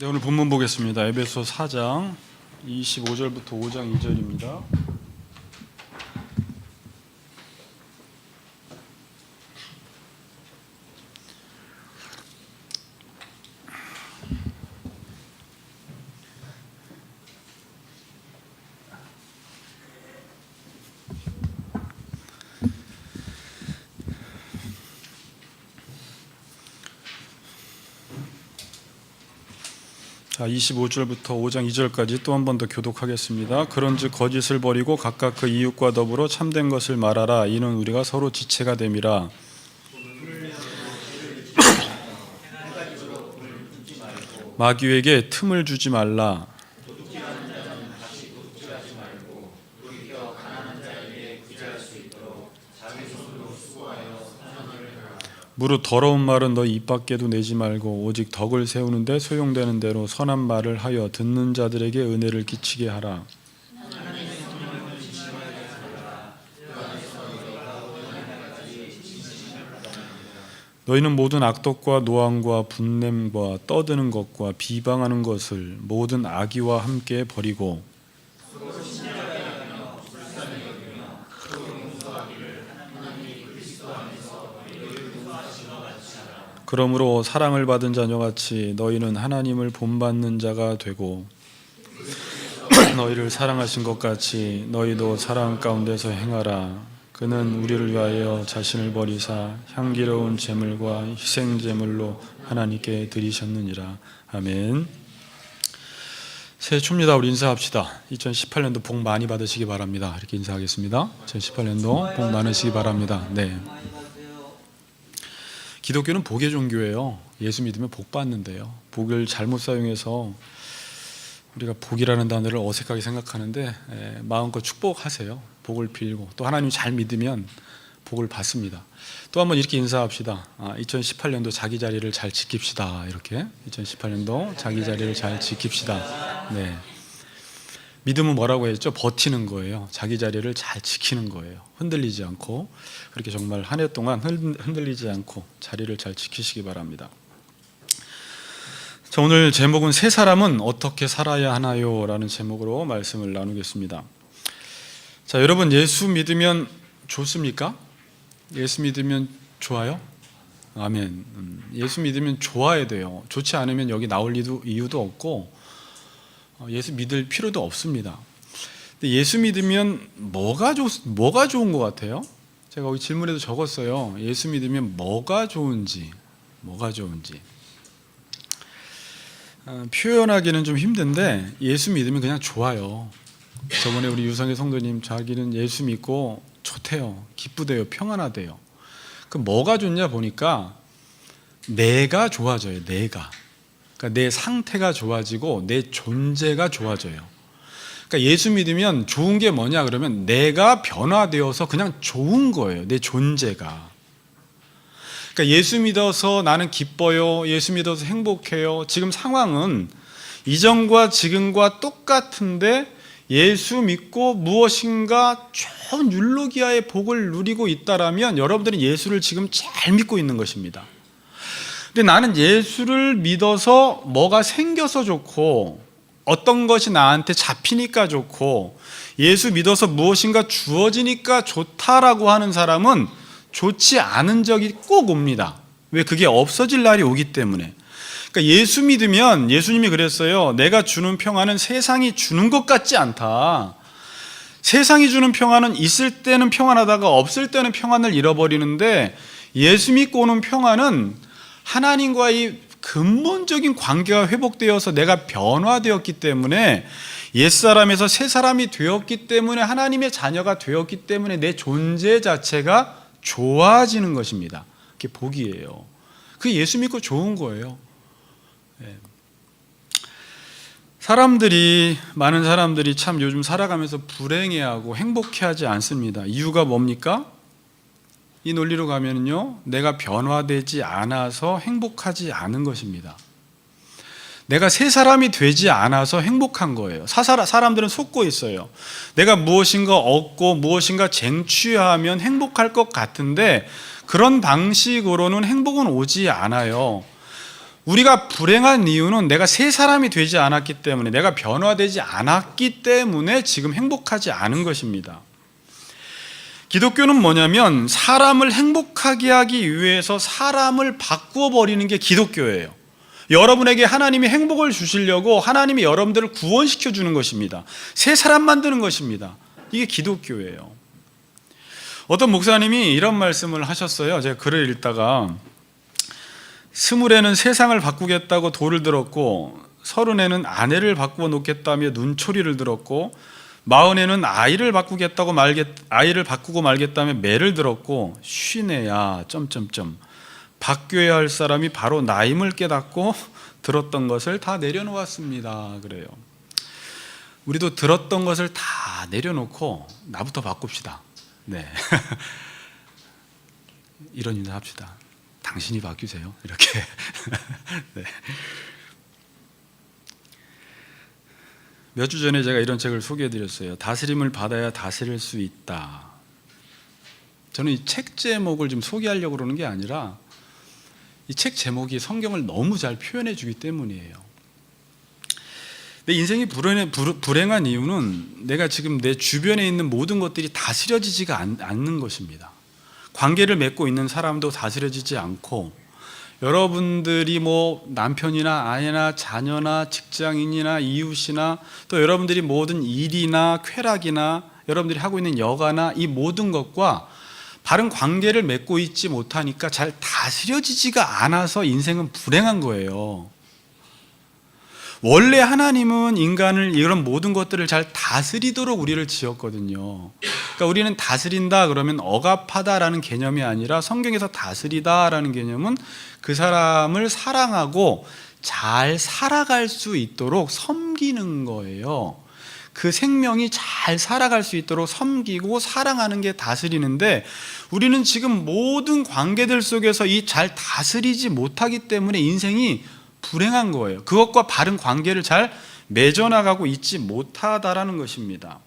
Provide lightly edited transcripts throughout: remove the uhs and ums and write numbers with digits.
네, 오늘 본문 보겠습니다. 에베소 4장 25절부터 5장 2절입니다. 자, 25절부터 5장 2절까지 또 한 번 더 교독하겠습니다. 그런즉 거짓을 버리고 각각 그 이웃과 더불어 참된 것을 말하라. 이는 우리가 서로 지체가 됨이라. 마귀에게 틈을 주지 말라. 무릇 더러운 말은 너희 입 밖에도 내지 말고 오직 덕을 세우는 데 소용되는 대로 선한 말을 하여 듣는 자들에게 은혜를 끼치게 하라. 너희는 모든 악독과 노함과 분냄과 떠드는 것과 비방하는 것을 모든 악의와 함께 버리고 그러므로 사랑을 받은 자녀같이 너희는 하나님을 본받는 자가 되고 너희를 사랑하신 것 같이 너희도 사랑 가운데서 행하라. 그는 우리를 위하여 자신을 버리사 향기로운 제물과 희생 제물로 하나님께 드리셨느니라. 아멘. 새해 초입니다. 우리 인사합시다. 2018년도 복 많이 받으시기 바랍니다. 이렇게 인사하겠습니다. 2018년도 복 많으시기 바랍니다. 네. 기독교는 복의 종교예요. 예수 믿으면 복 받는데요. 복을 잘못 사용해서 우리가 복이라는 단어를 어색하게 생각하는데 마음껏 축복하세요. 복을 빌고 또 하나님 잘 믿으면 복을 받습니다. 또 한번 이렇게 인사합시다. 2018년도 자기 자리를 잘 지킵시다. 이렇게 2018년도 자기 자리를 잘 지킵시다. 네. 믿음은 뭐라고 했죠? 버티는 거예요. 자기 자리를 잘 지키는 거예요. 흔들리지 않고 그렇게 정말 한 해 동안 흔들리지 않고 자리를 잘 지키시기 바랍니다. 자, 오늘 제목은 세 사람은 어떻게 살아야 하나요? 라는 제목으로 말씀을 나누겠습니다. 자, 여러분 예수 믿으면 좋습니까? 예수 믿으면 좋아요? 아멘. 예수 믿으면 좋아야 돼요. 좋지 않으면 여기 나올 이유도 없고 예수 믿을 필요도 없습니다. 근데 예수 믿으면 뭐가 좋은 것 같아요? 제가 여기 질문에도 적었어요. 예수 믿으면 뭐가 좋은지. 표현하기는 좀 힘든데 예수 믿으면 그냥 좋아요. 저번에 우리 유성의 성도님 자기는 예수 믿고 좋대요. 기쁘대요. 평안하대요. 그 뭐가 좋냐 보니까 내가 좋아져요. 내가. 그러니까 내 상태가 좋아지고 내 존재가 좋아져요. 그러니까 예수 믿으면 좋은 게 뭐냐 그러면 내가 변화되어서 그냥 좋은 거예요. 내 존재가. 그러니까 예수 믿어서 나는 기뻐요. 예수 믿어서 행복해요. 지금 상황은 이전과 지금과 똑같은데 예수 믿고 무엇인가 좋은 율로기아의 복을 누리고 있다라면 여러분들은 예수를 지금 잘 믿고 있는 것입니다. 근데 나는 예수를 믿어서 뭐가 생겨서 좋고 어떤 것이 나한테 잡히니까 좋고 예수 믿어서 무엇인가 주어지니까 좋다라고 하는 사람은 좋지 않은 적이 꼭 옵니다. 왜? 그게 없어질 날이 오기 때문에. 그러니까 예수 믿으면 예수님이 그랬어요. 내가 주는 평안은 세상이 주는 것 같지 않다. 세상이 주는 평안은 있을 때는 평안하다가 없을 때는 평안을 잃어버리는데 예수 믿고 오는 평안은 하나님과의 근본적인 관계가 회복되어서 내가 변화되었기 때문에 옛사람에서 새사람이 되었기 때문에 하나님의 자녀가 되었기 때문에 내 존재 자체가 좋아지는 것입니다. 그게 복이에요. 그게 예수 믿고 좋은 거예요. 많은 사람들이 참 요즘 살아가면서 불행해하고 행복해하지 않습니다. 이유가 뭡니까? 이 논리로 가면요, 내가 변화되지 않아서 행복하지 않은 것입니다. 내가 새 사람이 되지 않아서 행복한 거예요. 사람들은 속고 있어요. 내가 무엇인가 얻고 무엇인가 쟁취하면 행복할 것 같은데 그런 방식으로는 행복은 오지 않아요. 우리가 불행한 이유는 내가 새 사람이 되지 않았기 때문에, 내가 변화되지 않았기 때문에 지금 행복하지 않은 것입니다. 기독교는 뭐냐면 사람을 행복하게 하기 위해서 사람을 바꾸어 버리는 게 기독교예요. 여러분에게 하나님이 행복을 주시려고 하나님이 여러분들을 구원시켜 주는 것입니다. 새 사람 만드는 것입니다. 이게 기독교예요. 어떤 목사님이 이런 말씀을 하셨어요. 제가 글을 읽다가 20에는 세상을 바꾸겠다고 돌을 들었고 30에는 아내를 바꾸어 놓겠다며 눈초리를 들었고 40에는 아이를 바꾸고 말겠다며 매를 들었고 50에야 바뀌어야 할 사람이 바로 나임을 깨닫고 들었던 것을 다 내려놓았습니다. 그래요. 우리도 들었던 것을 다 내려놓고 나부터 바꿉시다. 네. 이런 인사 합시다. 당신이 바뀌세요. 이렇게. 네. 몇 주 전에 제가 이런 책을 소개해드렸어요. 다스림을 받아야 다스릴 수 있다. 저는 이 책 제목을 좀 소개하려고 그러는 게 아니라 이 책 제목이 성경을 너무 잘 표현해 주기 때문이에요. 내 인생이 불행한 이유는 내가 지금 내 주변에 있는 모든 것들이 다스려지지가 않는 것입니다. 관계를 맺고 있는 사람도 다스려지지 않고, 여러분들이 뭐 남편이나 아내나 자녀나 직장인이나 이웃이나 또 여러분들이 모든 일이나 쾌락이나 여러분들이 하고 있는 여가나 이 모든 것과 바른 관계를 맺고 있지 못하니까 잘 다스려지지가 않아서 인생은 불행한 거예요. 원래 하나님은 인간을 이런 모든 것들을 잘 다스리도록 우리를 지었거든요. 그러니까 우리는 다스린다 그러면 억압하다라는 개념이 아니라, 성경에서 다스리다라는 개념은 그 사람을 사랑하고 잘 살아갈 수 있도록 섬기는 거예요. 그 생명이 잘 살아갈 수 있도록 섬기고 사랑하는 게 다스리는데, 우리는 지금 모든 관계들 속에서 이 잘 다스리지 못하기 때문에 인생이 불행한 거예요. 그것과 바른 관계를 잘 맺어나가고 있지 못하다라는 것입니다.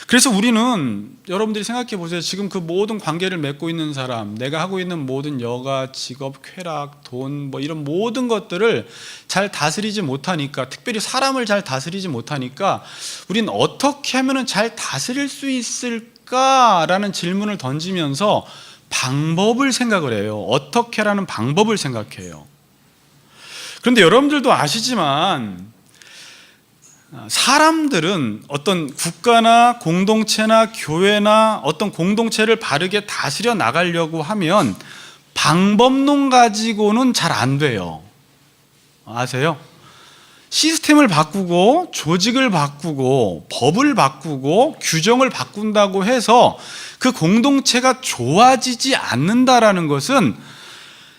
그래서 우리는, 여러분들이 생각해 보세요. 지금 그 모든 관계를 맺고 있는 사람, 내가 하고 있는 모든 여가, 직업, 쾌락, 돈, 뭐 이런 모든 것들을 잘 다스리지 못하니까, 특별히 사람을 잘 다스리지 못하니까 우리는 어떻게 하면 잘 다스릴 수 있을까라는 질문을 던지면서 방법을 생각을 해요. 어떻게라는 방법을 생각해요. 그런데 여러분들도 아시지만 사람들은 어떤 국가나 공동체나 교회나 어떤 공동체를 바르게 다스려 나가려고 하면 방법론 가지고는 잘 안 돼요. 아세요? 시스템을 바꾸고 조직을 바꾸고 법을 바꾸고 규정을 바꾼다고 해서 그 공동체가 좋아지지 않는다라는 것은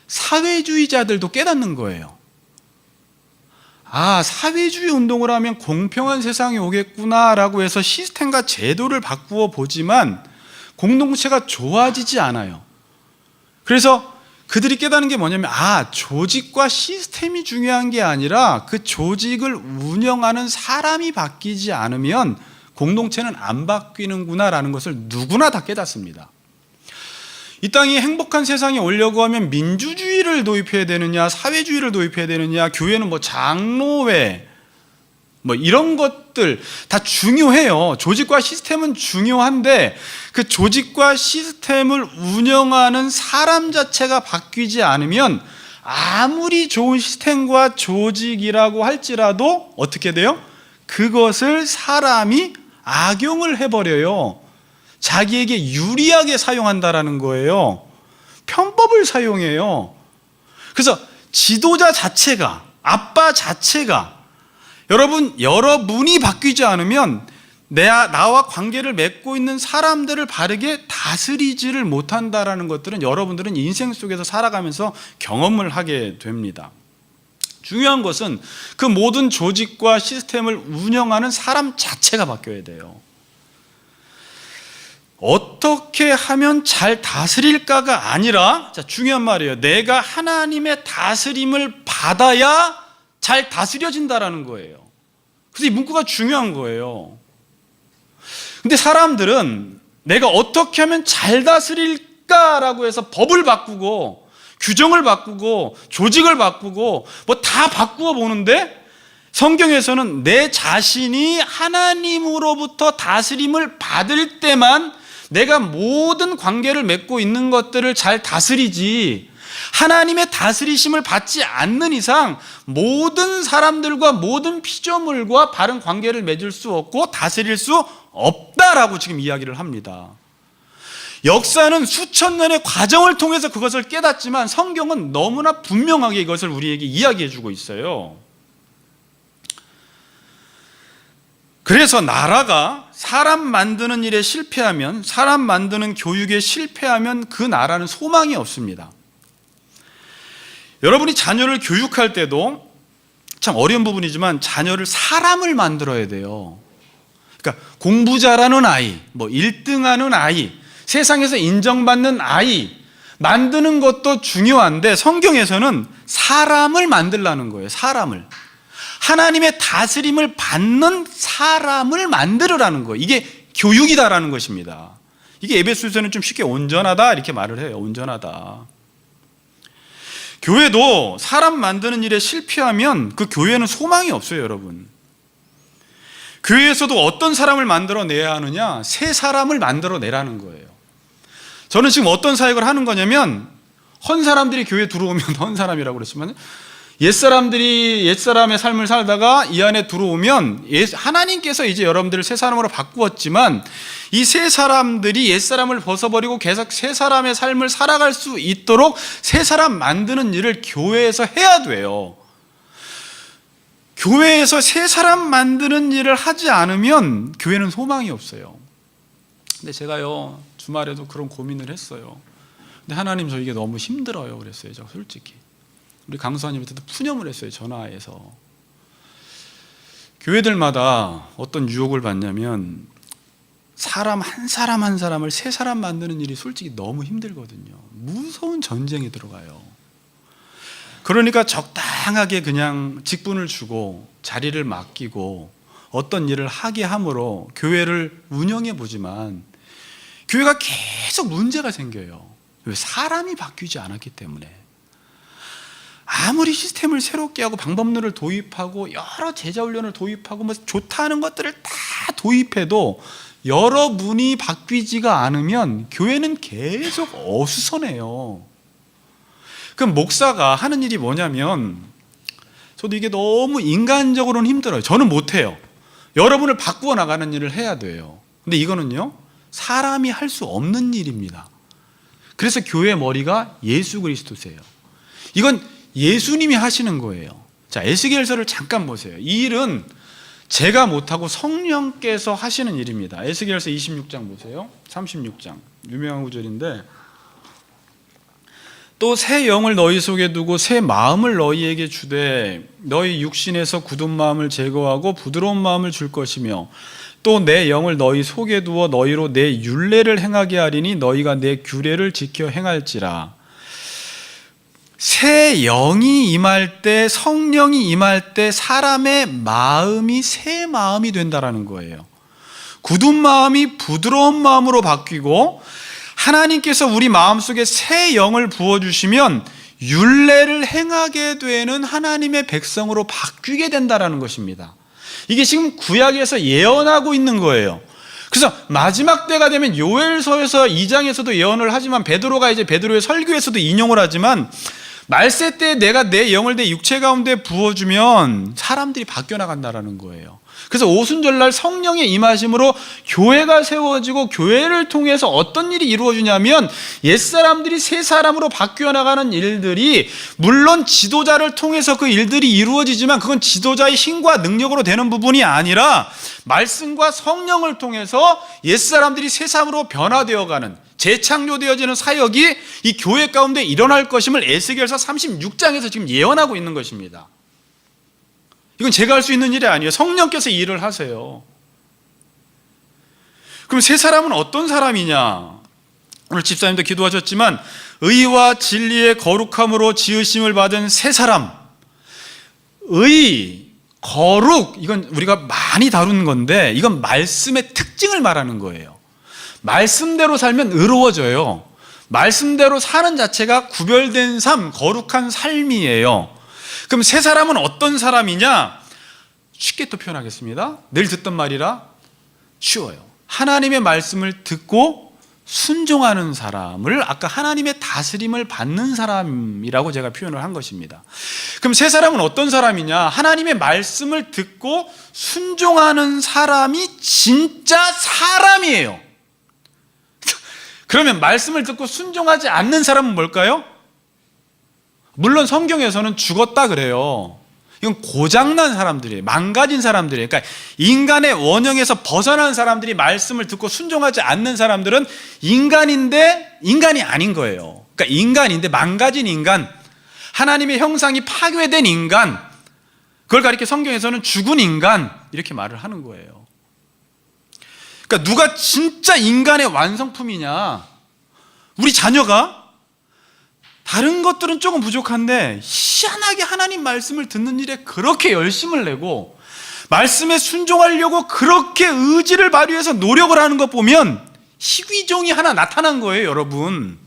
사회주의자들도 깨닫는 거예요. 사회주의 운동을 하면 공평한 세상이 오겠구나라고 해서 시스템과 제도를 바꾸어 보지만 공동체가 좋아지지 않아요. 그래서 그들이 깨닫는 게 뭐냐면, 조직과 시스템이 중요한 게 아니라 그 조직을 운영하는 사람이 바뀌지 않으면 공동체는 안 바뀌는구나라는 것을 누구나 다 깨닫습니다. 이 땅이 행복한 세상에 오려고 하면 민주주의를 도입해야 되느냐, 사회주의를 도입해야 되느냐, 교회는 뭐 장로회, 뭐 이런 것들 다 중요해요. 조직과 시스템은 중요한데 그 조직과 시스템을 운영하는 사람 자체가 바뀌지 않으면 아무리 좋은 시스템과 조직이라고 할지라도 어떻게 돼요? 그것을 사람이 악용을 해버려요. 자기에게 유리하게 사용한다라는 거예요. 편법을 사용해요. 그래서 지도자 자체가, 아빠 자체가, 여러분이 바뀌지 않으면 나와 관계를 맺고 있는 사람들을 바르게 다스리지를 못한다라는 것들은 여러분들은 인생 속에서 살아가면서 경험을 하게 됩니다. 중요한 것은 그 모든 조직과 시스템을 운영하는 사람 자체가 바뀌어야 돼요. 어떻게 하면 잘 다스릴까가 아니라, 중요한 말이에요. 내가 하나님의 다스림을 받아야 잘 다스려진다라는 거예요. 그래서 이 문구가 중요한 거예요. 근데 사람들은 내가 어떻게 하면 잘 다스릴까라고 해서 법을 바꾸고 규정을 바꾸고 조직을 바꾸고 뭐 다 바꾸어 보는데 성경에서는 내 자신이 하나님으로부터 다스림을 받을 때만 내가 모든 관계를 맺고 있는 것들을 잘 다스리지, 하나님의 다스리심을 받지 않는 이상 모든 사람들과 모든 피조물과 바른 관계를 맺을 수 없고 다스릴 수 없다라고 지금 이야기를 합니다. 역사는 수천 년의 과정을 통해서 그것을 깨닫지만 성경은 너무나 분명하게 이것을 우리에게 이야기해 주고 있어요. 그래서 나라가 사람 만드는 일에 실패하면, 사람 만드는 교육에 실패하면 그 나라는 소망이 없습니다. 여러분이 자녀를 교육할 때도 참 어려운 부분이지만 자녀를 사람을 만들어야 돼요. 그러니까 공부 잘하는 아이, 뭐 1등하는 아이, 세상에서 인정받는 아이 만드는 것도 중요한데 성경에서는 사람을 만들라는 거예요. 사람을. 하나님의 다스림을 받는 사람을 만들으라는 거예요. 이게 교육이다라는 것입니다. 이게 에베소서는 좀 쉽게 온전하다 이렇게 말을 해요. 온전하다. 교회도 사람 만드는 일에 실패하면 그 교회는 소망이 없어요, 여러분. 교회에서도 어떤 사람을 만들어내야 하느냐? 새 사람을 만들어내라는 거예요. 저는 지금 어떤 사역을 하는 거냐면 헌 사람들이 교회에 들어오면 헌 사람이라고 그랬지만 옛사람들이 옛사람의 삶을 살다가 이 안에 들어오면 하나님께서 이제 여러분들을 새 사람으로 바꾸었지만 이 새 사람들이 옛사람을 벗어버리고 계속 새 사람의 삶을 살아갈 수 있도록 새 사람 만드는 일을 교회에서 해야 돼요. 교회에서 새 사람 만드는 일을 하지 않으면 교회는 소망이 없어요. 근데 제가요 주말에도 그런 고민을 했어요. 근데 하나님 저 이게 너무 힘들어요 그랬어요. 저 솔직히 우리 강수사님한테도 푸념을 했어요. 전화해서. 교회들마다 어떤 유혹을 받냐면 사람 한 사람을 새 사람 만드는 일이 솔직히 너무 힘들거든요. 무서운 전쟁에 들어가요. 그러니까 적당하게 그냥 직분을 주고 자리를 맡기고 어떤 일을 하게 함으로 교회를 운영해 보지만 교회가 계속 문제가 생겨요. 왜? 사람이 바뀌지 않았기 때문에. 아무리 시스템을 새롭게 하고 방법론을 도입하고 여러 제자훈련을 도입하고 뭐 좋다는 것들을 다 도입해도 여러분이 바뀌지가 않으면 교회는 계속 어수선해요. 그럼 목사가 하는 일이 뭐냐면, 저도 이게 너무 인간적으로는 힘들어요. 저는 못해요. 여러분을 바꾸어 나가는 일을 해야 돼요. 근데 이거는요 사람이 할 수 없는 일입니다. 그래서 교회의 머리가 예수 그리스도세요. 이건 예수님이 하시는 거예요. 자, 에스겔서를 잠깐 보세요. 이 일은 제가 못하고 성령께서 하시는 일입니다. 에스겔서 26장 보세요. 36장 유명한 구절인데, 또 새 영을 너희 속에 두고 새 마음을 너희에게 주되 너희 육신에서 굳은 마음을 제거하고 부드러운 마음을 줄 것이며 또 내 영을 너희 속에 두어 너희로 내 율례를 행하게 하리니 너희가 내 규례를 지켜 행할지라. 새 영이 임할 때, 성령이 임할 때 사람의 마음이 새 마음이 된다라는 거예요. 굳은 마음이 부드러운 마음으로 바뀌고 하나님께서 우리 마음속에 새 영을 부어주시면 율례를 행하게 되는 하나님의 백성으로 바뀌게 된다라는 것입니다. 이게 지금 구약에서 예언하고 있는 거예요. 그래서 마지막 때가 되면 요엘서에서 2장에서도 예언을 하지만 베드로가 이제 베드로의 설교에서도 인용을 하지만 말세 때 내가 내 영을 내 육체 가운데 부어주면 사람들이 바뀌어 나간다라는 거예요. 그래서 오순절날 성령의 임하심으로 교회가 세워지고 교회를 통해서 어떤 일이 이루어지냐면 옛사람들이 새 사람으로 바뀌어 나가는 일들이 물론 지도자를 통해서 그 일들이 이루어지지만 그건 지도자의 힘과 능력으로 되는 부분이 아니라 말씀과 성령을 통해서 옛사람들이 새 사람으로 변화되어가는 재창조되어지는 사역이 이 교회 가운데 일어날 것임을 에스겔서 36장에서 지금 예언하고 있는 것입니다. 이건 제가 할 수 있는 일이 아니에요. 성령께서 이 일을 하세요. 그럼 새 사람은 어떤 사람이냐? 오늘 집사님도 기도하셨지만 의와 진리의 거룩함으로 지으심을 받은 새 사람. 의, 거룩, 이건 우리가 많이 다루는 건데 이건 말씀의 특징을 말하는 거예요. 말씀대로 살면 의로워져요. 말씀대로 사는 자체가 구별된 삶, 거룩한 삶이에요. 그럼 새 사람은 어떤 사람이냐? 쉽게 또 표현하겠습니다. 늘 듣던 말이라 쉬워요. 하나님의 말씀을 듣고 순종하는 사람을 아까 하나님의 다스림을 받는 사람이라고 제가 표현을 한 것입니다. 그럼 새 사람은 어떤 사람이냐? 하나님의 말씀을 듣고 순종하는 사람이 진짜 사람이에요. 그러면 말씀을 듣고 순종하지 않는 사람은 뭘까요? 물론 성경에서는 죽었다 그래요. 이건 고장난 사람들이에요. 망가진 사람들이에요. 그러니까 인간의 원형에서 벗어난 사람들이 말씀을 듣고 순종하지 않는 사람들은 인간인데 인간이 아닌 거예요. 그러니까 인간인데 망가진 인간, 하나님의 형상이 파괴된 인간, 그걸 가리켜 성경에서는 죽은 인간 이렇게 말을 하는 거예요. 그러니까 누가 진짜 인간의 완성품이냐? 우리 자녀가 다른 것들은 조금 부족한데 희한하게 하나님 말씀을 듣는 일에 그렇게 열심을 내고 말씀에 순종하려고 그렇게 의지를 발휘해서 노력을 하는 것 보면 희귀종이 하나 나타난 거예요, 여러분.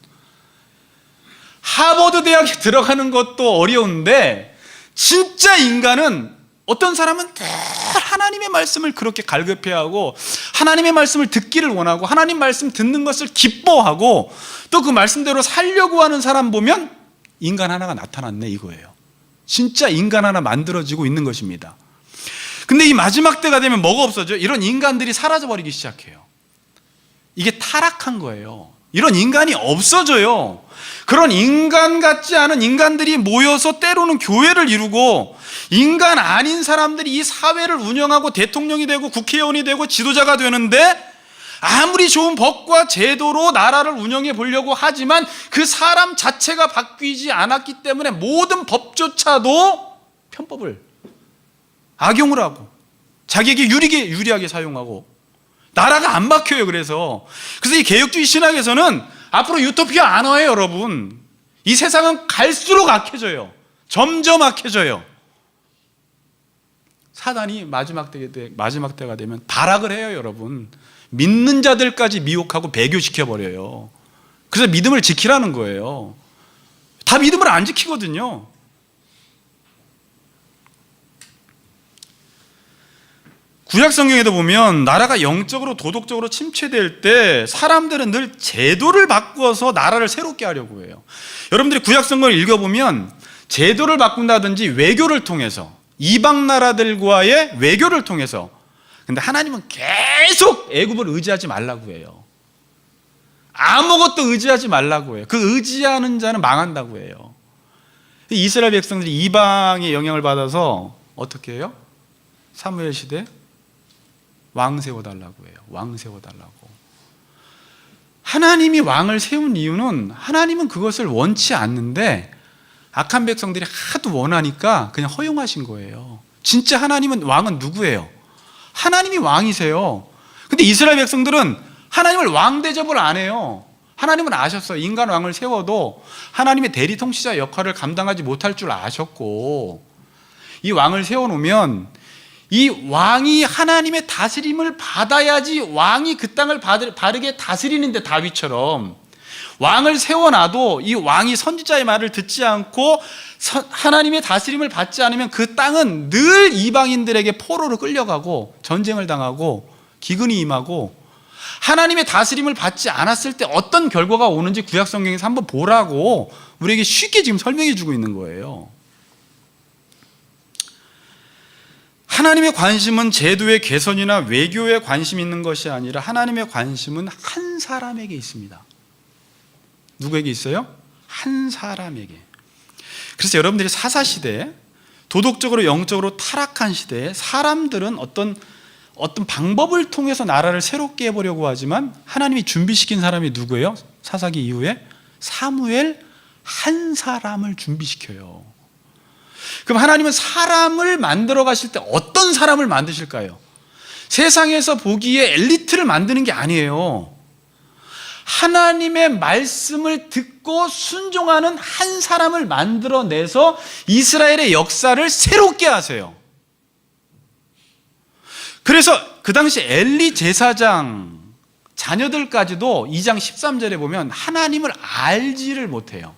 하버드 대학에 들어가는 것도 어려운데 진짜 인간은 어떤 사람은 늘 하나님의 말씀을 그렇게 갈급해하고 하나님의 말씀을 듣기를 원하고 하나님 말씀 듣는 것을 기뻐하고 또 그 말씀대로 살려고 하는 사람 보면 인간 하나가 나타났네 이거예요. 진짜 인간 하나 만들어지고 있는 것입니다. 근데 이 마지막 때가 되면 뭐가 없어져요? 이런 인간들이 사라져버리기 시작해요. 이게 타락한 거예요. 이런 인간이 없어져요. 그런 인간 같지 않은 인간들이 모여서 때로는 교회를 이루고 인간 아닌 사람들이 이 사회를 운영하고 대통령이 되고 국회의원이 되고 지도자가 되는데 아무리 좋은 법과 제도로 나라를 운영해 보려고 하지만 그 사람 자체가 바뀌지 않았기 때문에 모든 법조차도 편법을 악용을 하고 자기에게 유리하게 사용하고 나라가 안 바뀌어요. 그래서 이 개혁주의 신학에서는 앞으로 유토피아 안 와요, 여러분. 이 세상은 갈수록 악해져요. 점점 악해져요. 사단이 마지막 때가 되면 발악을 해요, 여러분. 믿는 자들까지 미혹하고 배교시켜버려요. 그래서 믿음을 지키라는 거예요. 다 믿음을 안 지키거든요. 구약 성경에도 보면 나라가 영적으로 도덕적으로 침체될 때 사람들은 늘 제도를 바꾸어서 나라를 새롭게 하려고 해요. 여러분들이 구약 성경을 읽어보면 제도를 바꾼다든지 외교를 통해서 이방 나라들과의 외교를 통해서, 근데 하나님은 계속 애굽을 의지하지 말라고 해요. 아무것도 의지하지 말라고 해요. 그 의지하는 자는 망한다고 해요. 이스라엘 백성들이 이방의 영향을 받아서 어떻게 해요? 사무엘 시대 왕 세워달라고 해요. 왕 세워달라고. 하나님이 왕을 세운 이유는 하나님은 그것을 원치 않는데 악한 백성들이 하도 원하니까 그냥 허용하신 거예요. 진짜 하나님은 왕은 누구예요? 하나님이 왕이세요. 근데 이스라엘 백성들은 하나님을 왕 대접을 안 해요. 하나님은 아셨어요. 인간 왕을 세워도 하나님의 대리 통치자 역할을 감당하지 못할 줄 아셨고, 이 왕을 세워놓으면 이 왕이 하나님의 다스림을 받아야지 왕이 그 땅을 바르게 다스리는데, 다윗처럼 왕을 세워놔도 이 왕이 선지자의 말을 듣지 않고 하나님의 다스림을 받지 않으면 그 땅은 늘 이방인들에게 포로로 끌려가고 전쟁을 당하고 기근이 임하고, 하나님의 다스림을 받지 않았을 때 어떤 결과가 오는지 구약 성경에서 한번 보라고 우리에게 쉽게 지금 설명해 주고 있는 거예요. 하나님의 관심은 제도의 개선이나 외교에 관심 있는 것이 아니라 하나님의 관심은 한 사람에게 있습니다. 누구에게 있어요? 한 사람에게. 그래서 여러분들이 사사시대에 도덕적으로 영적으로 타락한 시대에 사람들은 어떤 방법을 통해서 나라를 새롭게 해보려고 하지만 하나님이 준비시킨 사람이 누구예요? 사사기 이후에 사무엘 한 사람을 준비시켜요. 그럼 하나님은 사람을 만들어 가실 때 어떤 사람을 만드실까요? 세상에서 보기에 엘리트를 만드는 게 아니에요. 하나님의 말씀을 듣고 순종하는 한 사람을 만들어내서 이스라엘의 역사를 새롭게 하세요. 그래서 그 당시 엘리 제사장, 자녀들까지도 2장 13절에 보면 하나님을 알지를 못해요.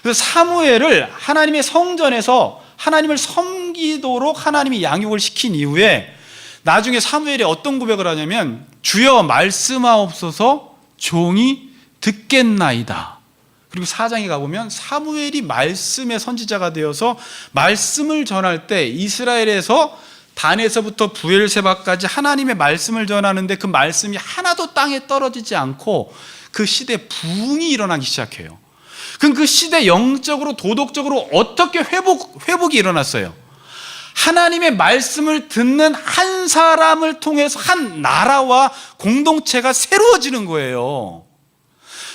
그래서 사무엘을 하나님의 성전에서 하나님을 섬기도록 하나님이 양육을 시킨 이후에 나중에 사무엘이 어떤 고백을 하냐면 주여 말씀하옵소서 종이 듣겠나이다. 그리고 4장에 가보면 사무엘이 말씀의 선지자가 되어서 말씀을 전할 때 이스라엘에서 단에서부터 부엘세바까지 하나님의 말씀을 전하는데 그 말씀이 하나도 땅에 떨어지지 않고 그 시대에 부흥이 일어나기 시작해요. 그럼 그 시대 영적으로 도덕적으로 어떻게 회복이 일어났어요? 하나님의 말씀을 듣는 한 사람을 통해서 한 나라와 공동체가 새로워지는 거예요.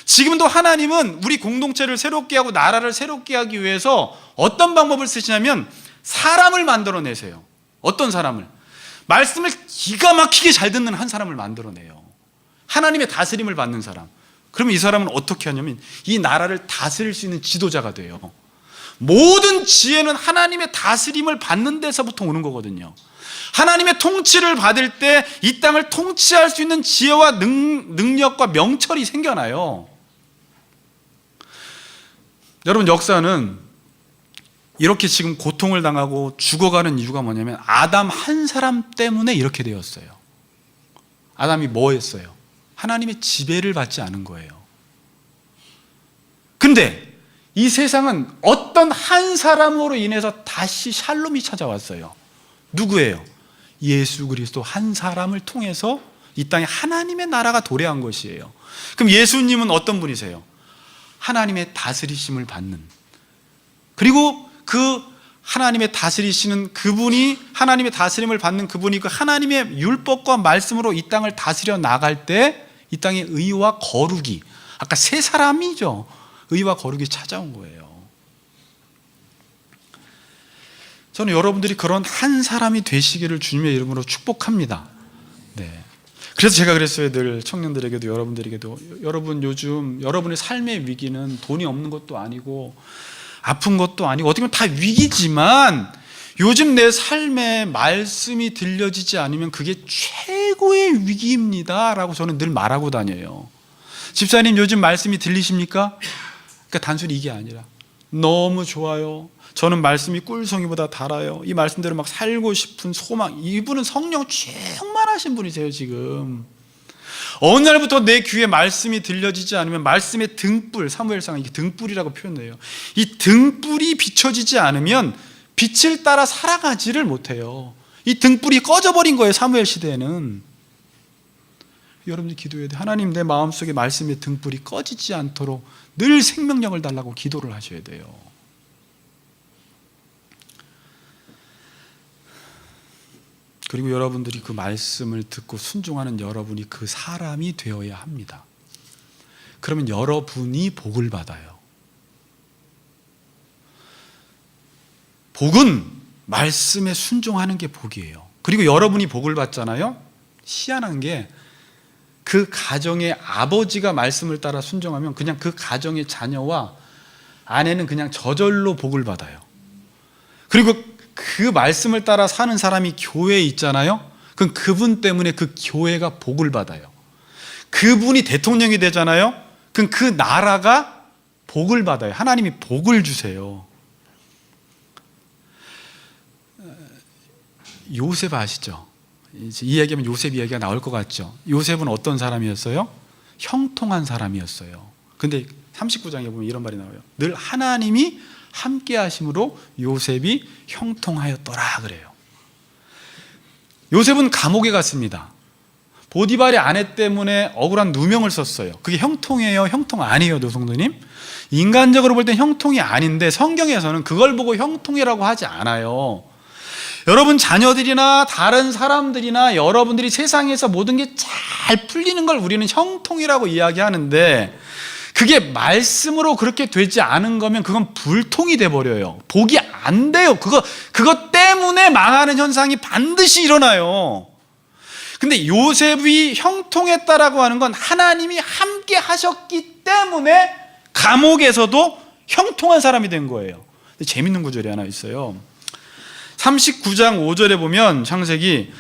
지금도 하나님은 우리 공동체를 새롭게 하고 나라를 새롭게 하기 위해서 어떤 방법을 쓰시냐면 사람을 만들어내세요. 어떤 사람을? 말씀을 기가 막히게 잘 듣는 한 사람을 만들어내요. 하나님의 다스림을 받는 사람. 그러면 이 사람은 어떻게 하냐면 이 나라를 다스릴 수 있는 지도자가 돼요. 모든 지혜는 하나님의 다스림을 받는 데서부터 오는 거거든요. 하나님의 통치를 받을 때 이 땅을 통치할 수 있는 지혜와 능력과 명철이 생겨나요. 여러분, 역사는 이렇게 지금 고통을 당하고 죽어가는 이유가 뭐냐면 아담 한 사람 때문에 이렇게 되었어요. 아담이 뭐 했어요? 하나님의 지배를 받지 않은 거예요. 근데 이 세상은 어떤 한 사람으로 인해서 다시 샬롬이 찾아왔어요. 누구예요? 예수 그리스도 한 사람을 통해서 이 땅에 하나님의 나라가 도래한 것이에요. 그럼 예수님은 어떤 분이세요? 하나님의 다스리심을 받는, 그리고 그 하나님의 다스리시는 그분이, 하나님의 다스림을 받는 그분이 그 하나님의 율법과 말씀으로 이 땅을 다스려 나갈 때 이 땅에 의와 거룩이, 아까 세 사람이죠. 의와 거룩이 찾아온 거예요. 저는 여러분들이 그런 한 사람이 되시기를 주님의 이름으로 축복합니다. 네. 그래서 제가 그랬어요. 늘 청년들에게도 여러분들에게도, 여러분 요즘 여러분의 삶의 위기는 돈이 없는 것도 아니고 아픈 것도 아니고 어떻게 보면 다 위기지만 요즘 내 삶에 말씀이 들려지지 않으면 그게 최고의 위기입니다 라고 저는 늘 말하고 다녀요. 집사님 요즘 말씀이 들리십니까? 그러니까 단순히 이게 아니라 너무 좋아요, 저는 말씀이 꿀송이보다 달아요, 이 말씀대로 막 살고 싶은 소망. 이분은 성령 충만하신 분이세요. 지금 어느 날부터 내 귀에 말씀이 들려지지 않으면 말씀의 등불, 사무엘상 이게 등불이라고 표현해요. 이 등불이 비춰지지 않으면 빛을 따라 살아가지를 못해요. 이 등불이 꺼져버린 거예요. 사무엘 시대에는. 여러분들 기도해야 돼요. 하나님, 내 마음속에 말씀의 등불이 꺼지지 않도록 늘 생명력을 달라고 기도를 하셔야 돼요. 그리고 여러분들이 그 말씀을 듣고 순종하는 여러분이 그 사람이 되어야 합니다. 그러면 여러분이 복을 받아요. 복은 말씀에 순종하는 게 복이에요. 그리고 여러분이 복을 받잖아요. 희한한 게 그 가정의 아버지가 말씀을 따라 순종하면 그냥 그 가정의 자녀와 아내는 그냥 저절로 복을 받아요. 그리고 그 말씀을 따라 사는 사람이 교회에 있잖아요. 그럼 그분 때문에 그 교회가 복을 받아요. 그분이 대통령이 되잖아요. 그럼 그 나라가 복을 받아요. 하나님이 복을 주세요. 요셉 아시죠? 이 얘기하면 요셉 이야기가 나올 것 같죠? 요셉은 어떤 사람이었어요? 형통한 사람이었어요. 근데 39장에 보면 이런 말이 나와요. 늘 하나님이 함께 하심으로 요셉이 형통하였더라 그래요. 요셉은 감옥에 갔습니다. 보디발의 아내 때문에 억울한 누명을 썼어요. 그게 형통이에요? 형통 아니에요? 노성도님? 인간적으로 볼 땐 형통이 아닌데 성경에서는 그걸 보고 형통이라고 하지 않아요. 여러분 자녀들이나 다른 사람들이나 여러분들이 세상에서 모든 게 잘 풀리는 걸 우리는 형통이라고 이야기하는데 그게 말씀으로 그렇게 되지 않은 거면 그건 불통이 돼버려요. 복이 안 돼요. 그것 때문에 망하는 현상이 반드시 일어나요. 근데 요셉이 형통했다라고 하는 건 하나님이 함께 하셨기 때문에 감옥에서도 형통한 사람이 된 거예요. 근데 재밌는 구절이 하나 있어요. 39장 5절에 보면 창세기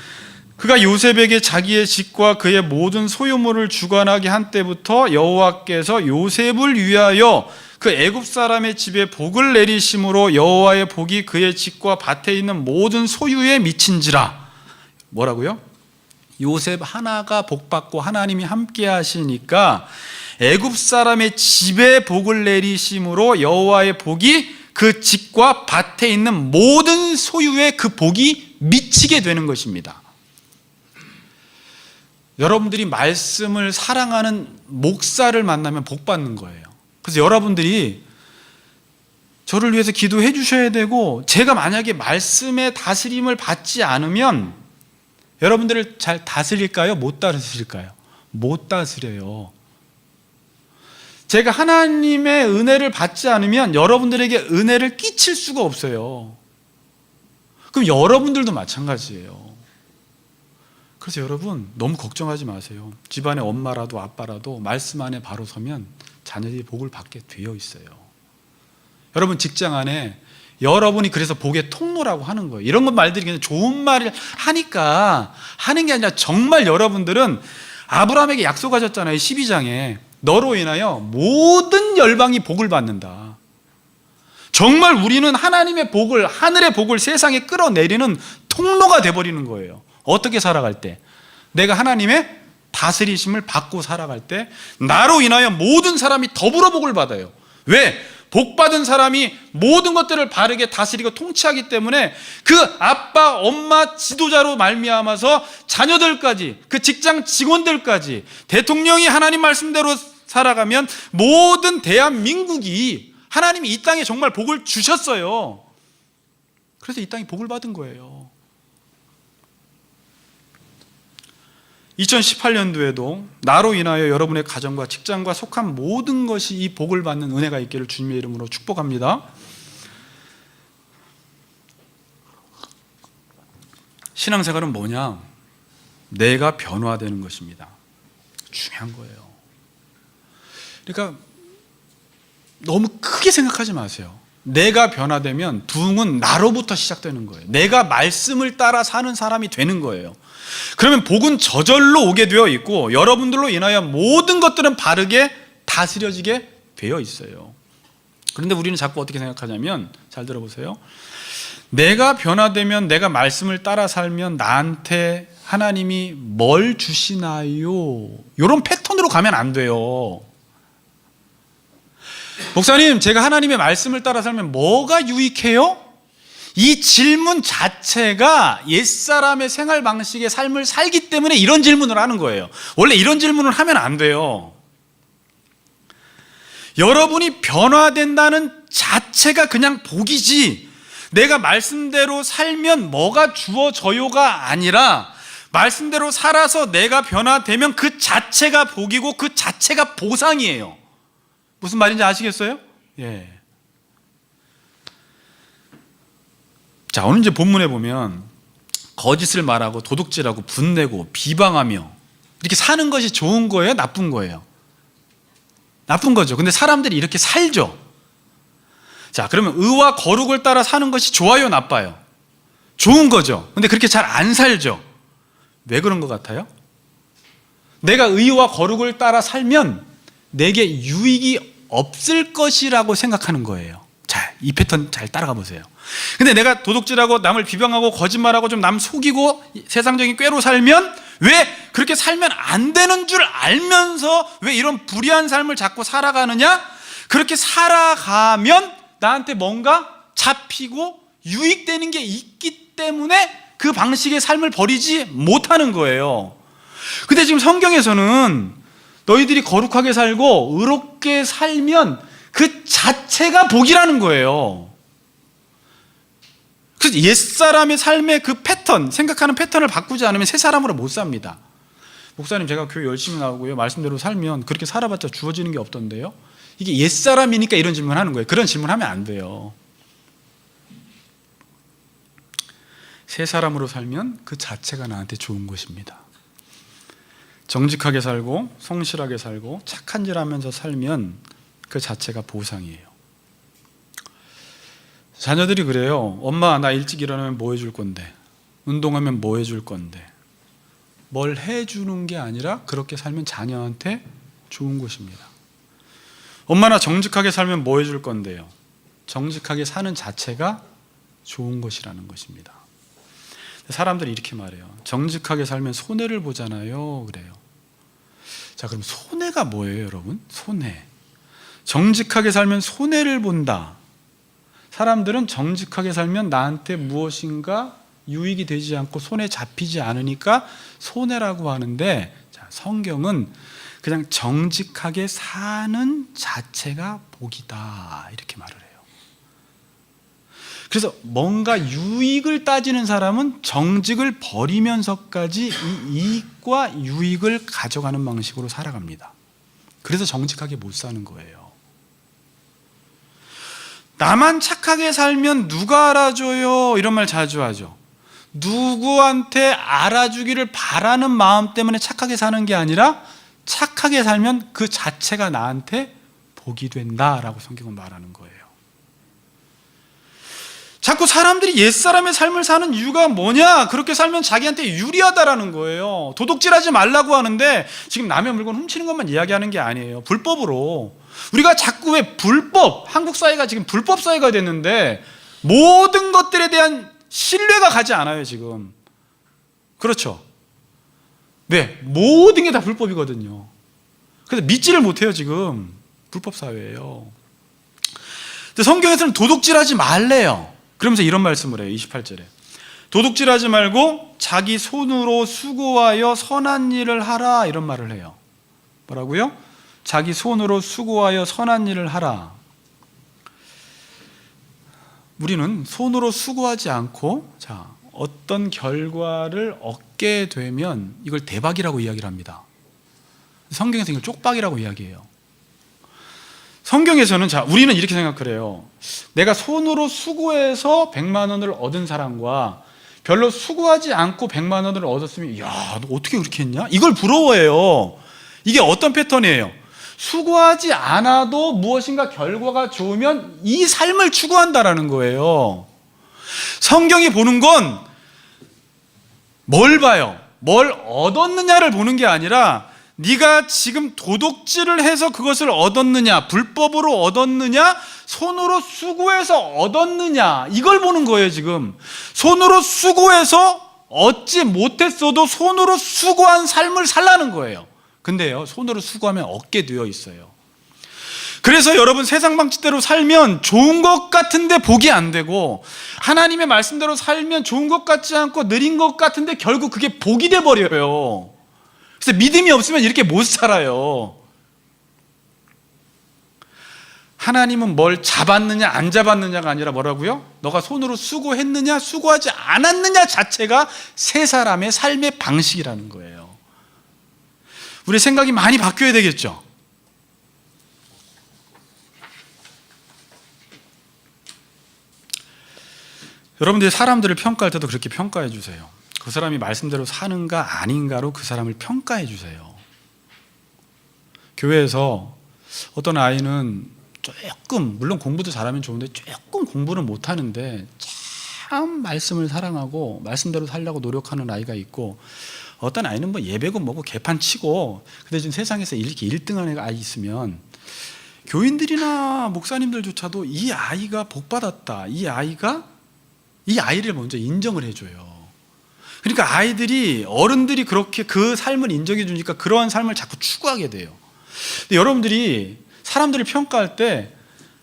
그가 요셉에게 자기의 집과 그의 모든 소유물을 주관하게 한 때부터 여호와께서 요셉을 위하여 그 애굽 사람의 집에 복을 내리심으로 여호와의 복이 그의 집과 밭에 있는 모든 소유에 미친지라. 뭐라고요? 요셉 하나가 복받고 하나님이 함께 하시니까 애굽 사람의 집에 복을 내리심으로 여호와의 복이 그 집과 밭에 있는 모든 소유에 그 복이 미치게 되는 것입니다. 여러분들이 말씀을 사랑하는 목사를 만나면 복 받는 거예요. 그래서 여러분들이 저를 위해서 기도해 주셔야 되고, 제가 만약에 말씀의 다스림을 받지 않으면 여러분들을 잘 다스릴까요? 못 다스릴까요? 못 다스려요. 제가 하나님의 은혜를 받지 않으면 여러분들에게 은혜를 끼칠 수가 없어요. 그럼 여러분들도 마찬가지예요. 그래서 여러분 너무 걱정하지 마세요. 집안의 엄마라도 아빠라도 말씀 안에 바로 서면 자녀들이 복을 받게 되어 있어요. 여러분 직장 안에 여러분이 그래서 복의 통로라고 하는 거예요. 이런 것 말들이 그냥 좋은 말을 하니까 하는 게 아니라 정말 여러분들은 아브라함에게 약속하셨잖아요. 12장에 너로 인하여 모든 열방이 복을 받는다. 정말 우리는 하나님의 복을, 하늘의 복을 세상에 끌어내리는 통로가 돼버리는 거예요. 어떻게 살아갈 때? 내가 하나님의 다스리심을 받고 살아갈 때 나로 인하여 모든 사람이 더불어 복을 받아요. 왜? 복받은 사람이 모든 것들을 바르게 다스리고 통치하기 때문에 그 아빠, 엄마, 지도자로 말미암아서 자녀들까지, 그 직장 직원들까지, 대통령이 하나님 말씀대로 살아가면 모든 대한민국이, 하나님이 이 땅에 정말 복을 주셨어요. 그래서 이 땅이 복을 받은 거예요. 2018년도에도 나로 인하여 여러분의 가정과 직장과 속한 모든 것이 이 복을 받는 은혜가 있기를 주님의 이름으로 축복합니다. 신앙생활은 뭐냐? 내가 변화되는 것입니다. 중요한 거예요. 그러니까 너무 크게 생각하지 마세요. 내가 변화되면 부흥은 나로부터 시작되는 거예요. 내가 말씀을 따라 사는 사람이 되는 거예요. 그러면 복은 저절로 오게 되어 있고 여러분들로 인하여 모든 것들은 바르게 다스려지게 되어 있어요. 그런데 우리는 자꾸 어떻게 생각하냐면, 잘 들어보세요. 내가 변화되면, 내가 말씀을 따라 살면 나한테 하나님이 뭘 주시나요? 이런 패턴으로 가면 안 돼요. 목사님, 제가 하나님의 말씀을 따라 살면 뭐가 유익해요? 이 질문 자체가 옛사람의 생활 방식의 삶을 살기 때문에 이런 질문을 하는 거예요. 원래 이런 질문을 하면 안 돼요. 여러분이 변화된다는 자체가 그냥 복이지, 내가 말씀대로 살면 뭐가 주어져요가 아니라 말씀대로 살아서 내가 변화되면 그 자체가 복이고 그 자체가 보상이에요. 무슨 말인지 아시겠어요? 예. 자, 오늘 이제 본문에 보면 거짓을 말하고 도둑질하고 분내고 비방하며 이렇게 사는 것이 좋은 거예요? 나쁜 거예요? 나쁜 거죠. 근데 사람들이 이렇게 살죠. 자, 그러면 의와 거룩을 따라 사는 것이 좋아요? 나빠요? 좋은 거죠. 근데 그렇게 잘 안 살죠. 왜 그런 것 같아요? 내가 의와 거룩을 따라 살면 내게 유익이 없을 것이라고 생각하는 거예요. 자, 이 패턴 잘 따라가 보세요. 근데 내가 도둑질하고 남을 비방하고 거짓말하고 좀 남 속이고 세상적인 꾀로 살면, 왜 그렇게 살면 안 되는 줄 알면서 왜 이런 불의한 삶을 자꾸 살아가느냐? 그렇게 살아가면 나한테 뭔가 잡히고 유익되는 게 있기 때문에 그 방식의 삶을 버리지 못하는 거예요. 근데 지금 성경에서는 너희들이 거룩하게 살고 의롭게 살면 그 자체가 복이라는 거예요. 그래서 옛사람의 삶의 그 패턴, 생각하는 패턴을 바꾸지 않으면 새 사람으로 못 삽니다. 목사님, 제가 교회 열심히 나오고요, 말씀대로 살면 그렇게 살아봤자 주어지는 게 없던데요? 이게 옛사람이니까 이런 질문 하는 거예요. 그런 질문 하면 안 돼요. 새 사람으로 살면 그 자체가 나한테 좋은 것입니다. 정직하게 살고 성실하게 살고 착한 질 하면서 살면 그 자체가 보상이에요. 자녀들이 그래요. 엄마, 나 일찍 일어나면 뭐 해줄 건데? 운동하면 뭐 해줄 건데? 뭘 해주는 게 아니라 그렇게 살면 자녀한테 좋은 것입니다. 얼마나 정직하게 살면 뭐 해줄 건데요? 정직하게 사는 자체가 좋은 것이라는 것입니다. 사람들이 이렇게 말해요. 정직하게 살면 손해를 보잖아요. 그래요. 자, 그럼 손해가 뭐예요, 여러분? 손해. 정직하게 살면 손해를 본다. 사람들은 정직하게 살면 나한테 무엇인가 유익이 되지 않고 손에 잡히지 않으니까 손해라고 하는데, 자, 성경은 그냥 정직하게 사는 자체가 복이다, 이렇게 말을 해요. 그래서 뭔가 유익을 따지는 사람은 정직을 버리면서까지 이 이익과 유익을 가져가는 방식으로 살아갑니다. 그래서 정직하게 못 사는 거예요. 나만 착하게 살면 누가 알아줘요? 이런 말 자주 하죠. 누구한테 알아주기를 바라는 마음 때문에 착하게 사는 게 아니라 착하게 살면 그 자체가 나한테 복이 된다라고 성경은 말하는 거예요. 자꾸 사람들이 옛사람의 삶을 사는 이유가 뭐냐? 그렇게 살면 자기한테 유리하다라는 거예요. 도둑질하지 말라고 하는데 지금 남의 물건 훔치는 것만 이야기하는 게 아니에요. 불법으로. 우리가 자꾸 왜 불법, 한국 사회가 지금 불법 사회가 됐는데 모든 것들에 대한 신뢰가 가지 않아요, 지금. 그렇죠? 네, 모든 게 다 불법이거든요. 그래서 믿지를 못해요, 지금. 불법 사회예요. 근데 성경에서는 도둑질하지 말래요. 그러면서 이런 말씀을 해요. 28절에 도둑질하지 말고 자기 손으로 수고하여 선한 일을 하라, 이런 말을 해요. 뭐라고요? 자기 손으로 수고하여 선한 일을 하라. 우리는 손으로 수고하지 않고 어떤 결과를 얻게 되면 이걸 대박이라고 이야기를 합니다. 성경에서 이걸 쪽박이라고 이야기해요. 성경에서는 우리는 이렇게 생각을 해요. 내가 손으로 수고해서 100만 원을 얻은 사람과 별로 수고하지 않고 100만 원을 얻었으면, 야, 너 어떻게 그렇게 했냐? 이걸 부러워해요. 이게 어떤 패턴이에요? 수고하지 않아도 무엇인가 결과가 좋으면 이 삶을 추구한다라는 거예요. 성경이 보는 건 뭘 봐요? 뭘 얻었느냐를 보는 게 아니라 네가 지금 도둑질을 해서 그것을 얻었느냐, 불법으로 얻었느냐, 손으로 수고해서 얻었느냐, 이걸 보는 거예요. 지금 손으로 수고해서 얻지 못했어도 손으로 수고한 삶을 살라는 거예요. 근데요, 손으로 수고하면 얻게 되어 있어요. 그래서 여러분, 세상 방식대로 살면 좋은 것 같은데 복이 안 되고, 하나님의 말씀대로 살면 좋은 것 같지 않고 느린 것 같은데 결국 그게 복이 돼 버려요. 그래서 믿음이 없으면 이렇게 못 살아요. 하나님은 뭘 잡았느냐 안 잡았느냐가 아니라 뭐라고요? 너가 손으로 수고했느냐 수고하지 않았느냐 자체가 세 사람의 삶의 방식이라는 거예요. 우리 생각이 많이 바뀌어야 되겠죠. 여러분들이 사람들을 평가할 때도 그렇게 평가해 주세요. 그 사람이 말씀대로 사는가 아닌가로 그 사람을 평가해 주세요. 교회에서 어떤 아이는 조금, 물론 공부도 잘하면 좋은데 조금 공부는 못하는데 참 말씀을 사랑하고 말씀대로 살려고 노력하는 아이가 있고, 어떤 아이는 뭐 예배고 뭐고 개판 치고, 근데 지금 세상에서 이렇게 1등한 아이 있으면 교인들이나 목사님들조차도 이 아이가 복받았다, 이 아이를 먼저 인정을 해줘요. 그러니까 아이들이, 어른들이 그렇게 그 삶을 인정해 주니까 그러한 삶을 자꾸 추구하게 돼요. 근데 여러분들이 사람들을 평가할 때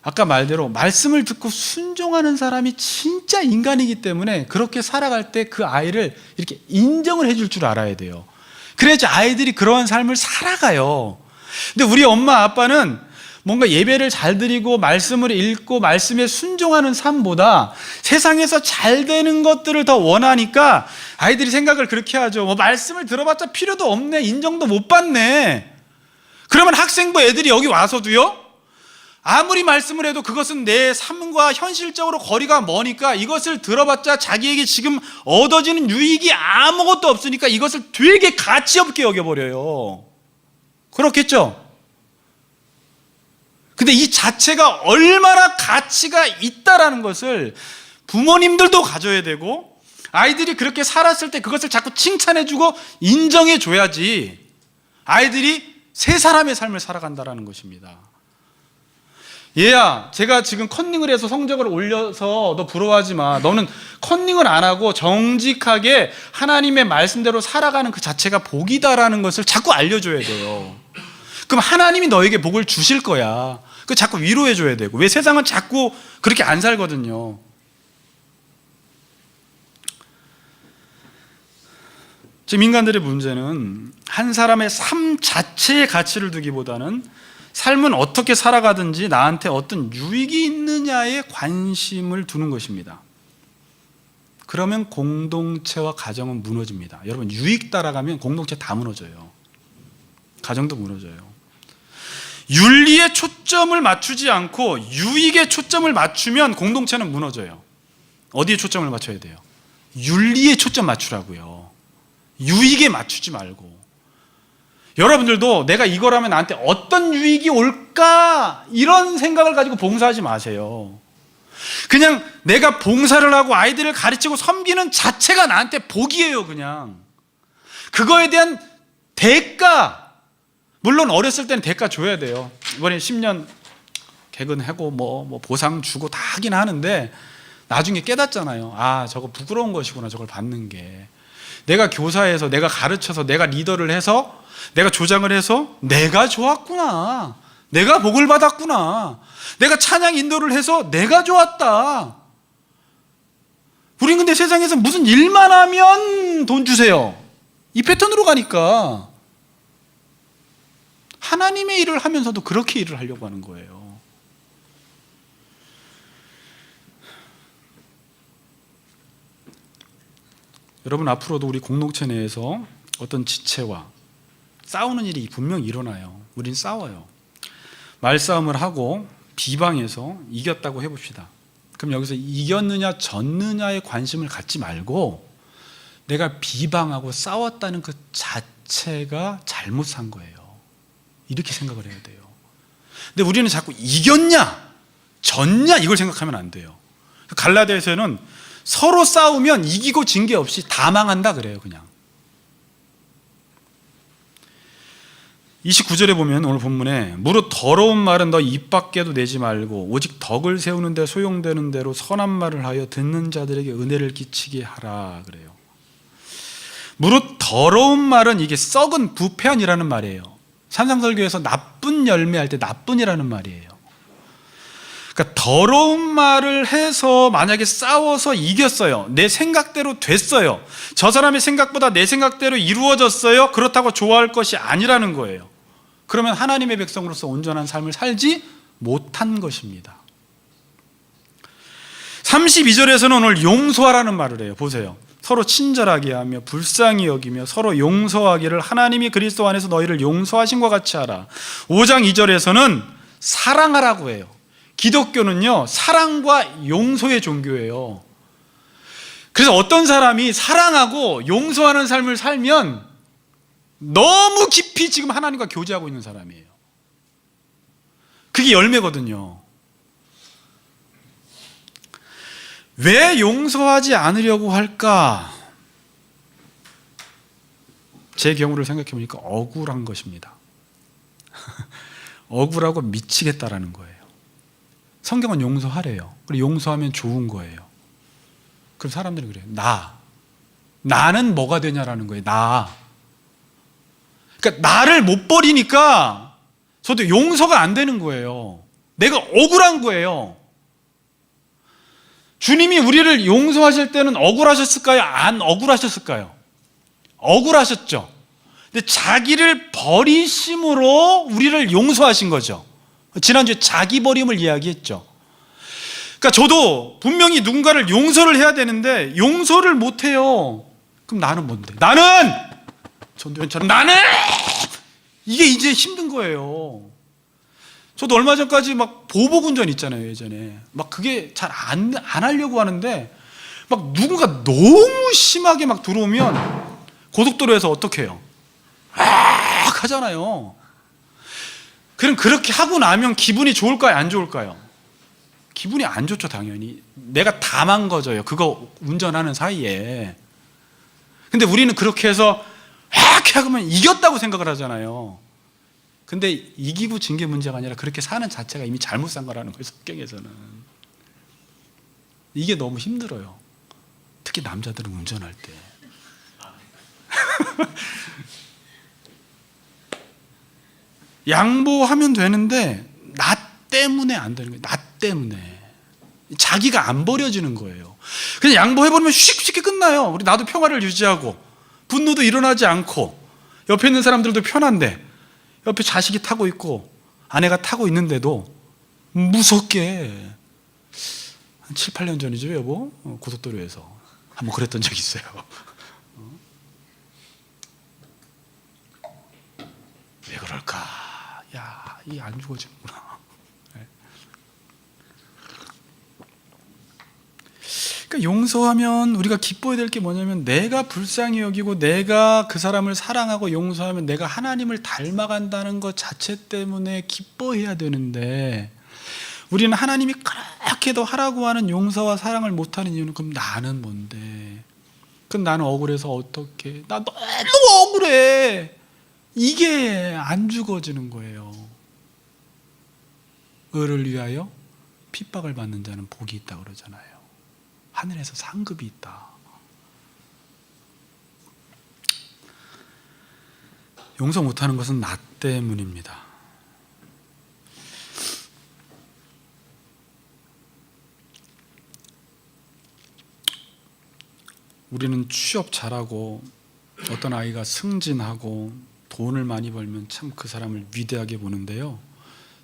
아까 말대로 말씀을 듣고 순종하는 사람이 진짜 인간이기 때문에 그렇게 살아갈 때 그 아이를 이렇게 인정을 해줄 줄 알아야 돼요. 그래야지 아이들이 그러한 삶을 살아가요. 근데 우리 엄마 아빠는 뭔가 예배를 잘 드리고 말씀을 읽고 말씀에 순종하는 삶보다 세상에서 잘 되는 것들을 더 원하니까 아이들이 생각을 그렇게 하죠. 뭐 말씀을 들어봤자 필요도 없네, 인정도 못 받네. 그러면 학생부 애들이 여기 와서도요, 아무리 말씀을 해도 그것은 내 삶과 현실적으로 거리가 머니까 이것을 들어봤자 자기에게 지금 얻어지는 유익이 아무것도 없으니까 이것을 되게 가치 없게 여겨버려요. 그렇겠죠? 근데 이 자체가 얼마나 가치가 있다라는 것을 부모님들도 가져야 되고 아이들이 그렇게 살았을 때 그것을 자꾸 칭찬해주고 인정해줘야지 아이들이 새 사람의 삶을 살아간다는 것입니다. 얘야, 제가 지금 컨닝을 해서 성적을 올려서 너 부러워하지 마. 너는 컨닝을 안 하고 정직하게 하나님의 말씀대로 살아가는 그 자체가 복이다라는 것을 자꾸 알려줘야 돼요. 그럼 하나님이 너에게 복을 주실 거야. 그 자꾸 위로해줘야 되고. 왜 세상은 자꾸 그렇게 안 살거든요. 지금 인간들의 문제는 한 사람의 삶 자체의 가치를 두기보다는 삶은 어떻게 살아가든지 나한테 어떤 유익이 있느냐에 관심을 두는 것입니다. 그러면 공동체와 가정은 무너집니다. 여러분, 유익 따라가면 공동체 다 무너져요. 가정도 무너져요. 윤리에 초점을 맞추지 않고 유익에 초점을 맞추면 공동체는 무너져요. 어디에 초점을 맞춰야 돼요? 윤리에 초점 맞추라고요. 유익에 맞추지 말고. 여러분들도 내가 이걸 하면 나한테 어떤 유익이 올까 이런 생각을 가지고 봉사하지 마세요. 그냥 내가 봉사를 하고 아이들을 가르치고 섬기는 자체가 나한테 복이에요. 그냥 그거에 대한 대가, 물론 어렸을 때는 대가 줘야 돼요. 이번에 10년 개근하고 뭐 보상 주고 다 하긴 하는데 나중에 깨닫잖아요. 아, 저거 부끄러운 것이구나, 저걸 받는 게. 내가 교사해서, 내가 가르쳐서, 내가 리더를 해서, 내가 조장을 해서 내가 좋았구나, 내가 복을 받았구나, 내가 찬양 인도를 해서 내가 좋았다. 우린 근데 세상에서 무슨 일만 하면 돈 주세요, 이 패턴으로 가니까 하나님의 일을 하면서도 그렇게 일을 하려고 하는 거예요. 여러분, 앞으로도 우리 공동체 내에서 어떤 지체와 싸우는 일이 분명히 일어나요. 우린 싸워요. 말싸움을 하고 비방해서 이겼다고 해봅시다. 그럼 여기서 이겼느냐 졌느냐에 관심을 갖지 말고 내가 비방하고 싸웠다는 그 자체가 잘못 산 거예요. 이렇게 생각을 해야 돼요. 근데 우리는 자꾸 이겼냐 졌냐 이걸 생각하면 안 돼요. 갈라디아서는 서로 싸우면 이기고 진 게 없이 다 망한다 그래요. 그냥 29절에 보면 오늘 본문에 무릇 더러운 말은 너 입 밖에도 내지 말고 오직 덕을 세우는 데 소용되는 대로 선한 말을 하여 듣는 자들에게 은혜를 끼치게 하라 그래요. 무릇 더러운 말은 이게 썩은 부패한이라는 말이에요. 산상설교에서 나쁜 열매할 때 나쁜이라는 말이에요. 그러니까 더러운 말을 해서 만약에 싸워서 이겼어요, 내 생각대로 됐어요, 저 사람의 생각보다 내 생각대로 이루어졌어요, 그렇다고 좋아할 것이 아니라는 거예요. 그러면 하나님의 백성으로서 온전한 삶을 살지 못한 것입니다. 32절에서는 오늘 용서하라는 말을 해요. 보세요. 서로 친절하게 하며 불쌍히 여기며 서로 용서하기를 하나님이 그리스도 안에서 너희를 용서하신 것 같이 하라. 5장 2절에서는 사랑하라고 해요. 기독교는요, 사랑과 용서의 종교예요. 그래서 어떤 사람이 사랑하고 용서하는 삶을 살면 너무 깊이 지금 하나님과 교제하고 있는 사람이에요. 그게 열매거든요. 왜 용서하지 않으려고 할까? 제 경우를 생각해 보니까 억울한 것입니다. 억울하고 미치겠다라는 거예요. 성경은 용서하래요. 그리고 용서하면 좋은 거예요. 그럼 사람들이 그래요. 나는 뭐가 되냐라는 거예요. 그러니까 나를 못 버리니까 저도 용서가 안 되는 거예요. 내가 억울한 거예요. 주님이 우리를 용서하실 때는 억울하셨을까요? 안 억울하셨을까요? 억울하셨죠. 근데 자기를 버리심으로 우리를 용서하신 거죠. 지난주에 자기 버림을 이야기했죠. 그러니까 저도 분명히 누군가를 용서를 해야 되는데 용서를 못해요. 그럼 나는 뭔데? 나는 이게 이제 힘든 거예요. 저도 얼마 전까지 막 보복운전 있잖아요. 예전에 막 그게 잘 안 하려고 하는데 막 누군가 너무 심하게 막 들어오면 고속도로에서 어떻게 해요? 하잖아요. 그럼 그렇게 하고 나면 기분이 좋을까요? 안 좋을까요? 기분이 안 좋죠, 당연히. 내가 다 망가져요, 그거 운전하는 사이에. 근데 우리는 그렇게 해서 이렇게 하면 이겼다고 생각을 하잖아요. 근데 이기고 진 게 문제가 아니라 그렇게 사는 자체가 이미 잘못 산 거라는 거예요, 성경에서는. 이게 너무 힘들어요. 특히 남자들은 운전할 때. 양보하면 되는데 나 때문에 안 되는 거예요. 나 때문에. 자기가 안 버려지는 거예요. 그냥 양보해버리면 쉽게 끝나요. 우리 나도 평화를 유지하고 분노도 일어나지 않고 옆에 있는 사람들도 편한데, 옆에 자식이 타고 있고 아내가 타고 있는데도 무섭게, 한 7, 8년 전이죠, 여보? 고속도로에서 한번 그랬던 적이 있어요. 왜 그럴까? 야, 이게 안 죽어지는구나. 그러니까 용서하면 우리가 기뻐해야 될 게 뭐냐면, 내가 불쌍히 여기고 내가 그 사람을 사랑하고 용서하면 내가 하나님을 닮아간다는 것 자체 때문에 기뻐해야 되는데, 우리는 하나님이 그렇게도 하라고 하는 용서와 사랑을 못하는 이유는, 그럼 나는 뭔데? 그럼 나는 억울해서 어떻게? 나 너무 억울해. 이게 안 죽어지는 거예요. 의를 위하여 핍박을 받는 자는 복이 있다 그러잖아요. 하늘에서 상급이 있다. 용서 못하는 것은 나 때문입니다. 우리는 취업 잘하고 어떤 아이가 승진하고 돈을 많이 벌면 참 그 사람을 위대하게 보는데요,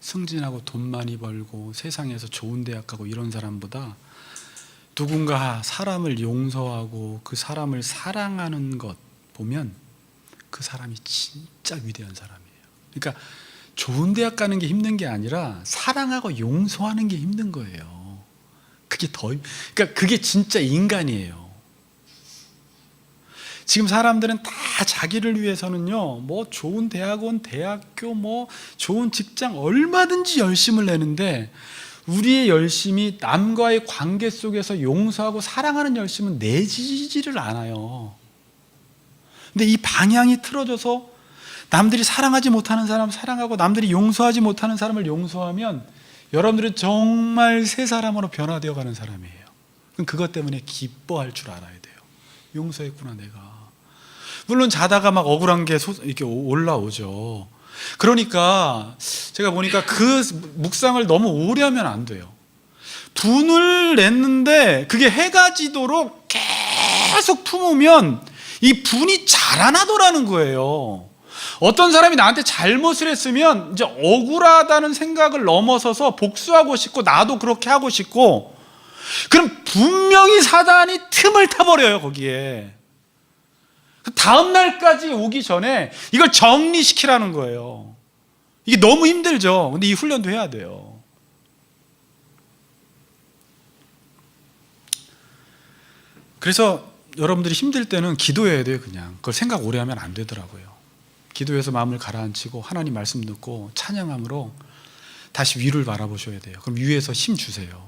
승진하고 돈 많이 벌고 세상에서 좋은 대학 가고 이런 사람보다 누군가 사람을 용서하고 그 사람을 사랑하는 것 보면 그 사람이 진짜 위대한 사람이에요. 그러니까 좋은 대학 가는 게 힘든 게 아니라 사랑하고 용서하는 게 힘든 거예요. 그러니까 그게 진짜 인간이에요. 지금 사람들은 다 자기를 위해서는요, 뭐 좋은 대학원, 대학교, 뭐 좋은 직장 얼마든지 열심을 내는데, 우리의 열심이 남과의 관계 속에서 용서하고 사랑하는 열심은 내지지를 않아요. 근데 이 방향이 틀어져서 남들이 사랑하지 못하는 사람 사랑하고 남들이 용서하지 못하는 사람을 용서하면 여러분들은 정말 새 사람으로 변화되어 가는 사람이에요. 그럼 그것 때문에 기뻐할 줄 알아야 돼요. 용서했구나 내가. 물론 자다가 막 억울한 게 이렇게 올라오죠. 그러니까 제가 보니까 그 묵상을 너무 오래 하면 안 돼요. 분을 냈는데 그게 해가 지도록 계속 품으면 이 분이 자라나더라는 거예요. 어떤 사람이 나한테 잘못을 했으면 이제 억울하다는 생각을 넘어서서 복수하고 싶고 나도 그렇게 하고 싶고, 그럼 분명히 사단이 틈을 타버려요, 거기에. 다음 날까지 오기 전에 이걸 정리시키라는 거예요. 이게 너무 힘들죠. 근데 이 훈련도 해야 돼요. 그래서 여러분들이 힘들 때는 기도해야 돼요. 그냥 그걸 생각 오래 하면 안 되더라고요. 기도해서 마음을 가라앉히고 하나님 말씀 듣고 찬양함으로 다시 위를 바라보셔야 돼요. 그럼 위에서 힘 주세요.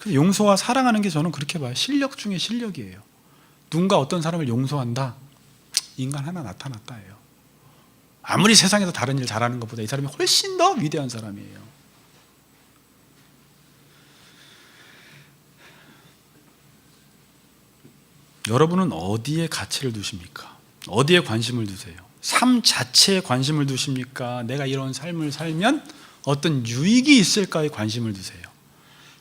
용서와 사랑하는 게 저는 그렇게 봐요. 실력 중에 실력이에요. 누군가 어떤 사람을 용서한다, 인간 하나 나타났다예요. 아무리 세상에서 다른 일 잘하는 것보다 이 사람이 훨씬 더 위대한 사람이에요. 여러분은 어디에 가치를 두십니까? 어디에 관심을 두세요? 삶 자체에 관심을 두십니까? 내가 이런 삶을 살면 어떤 유익이 있을까에 관심을 두세요.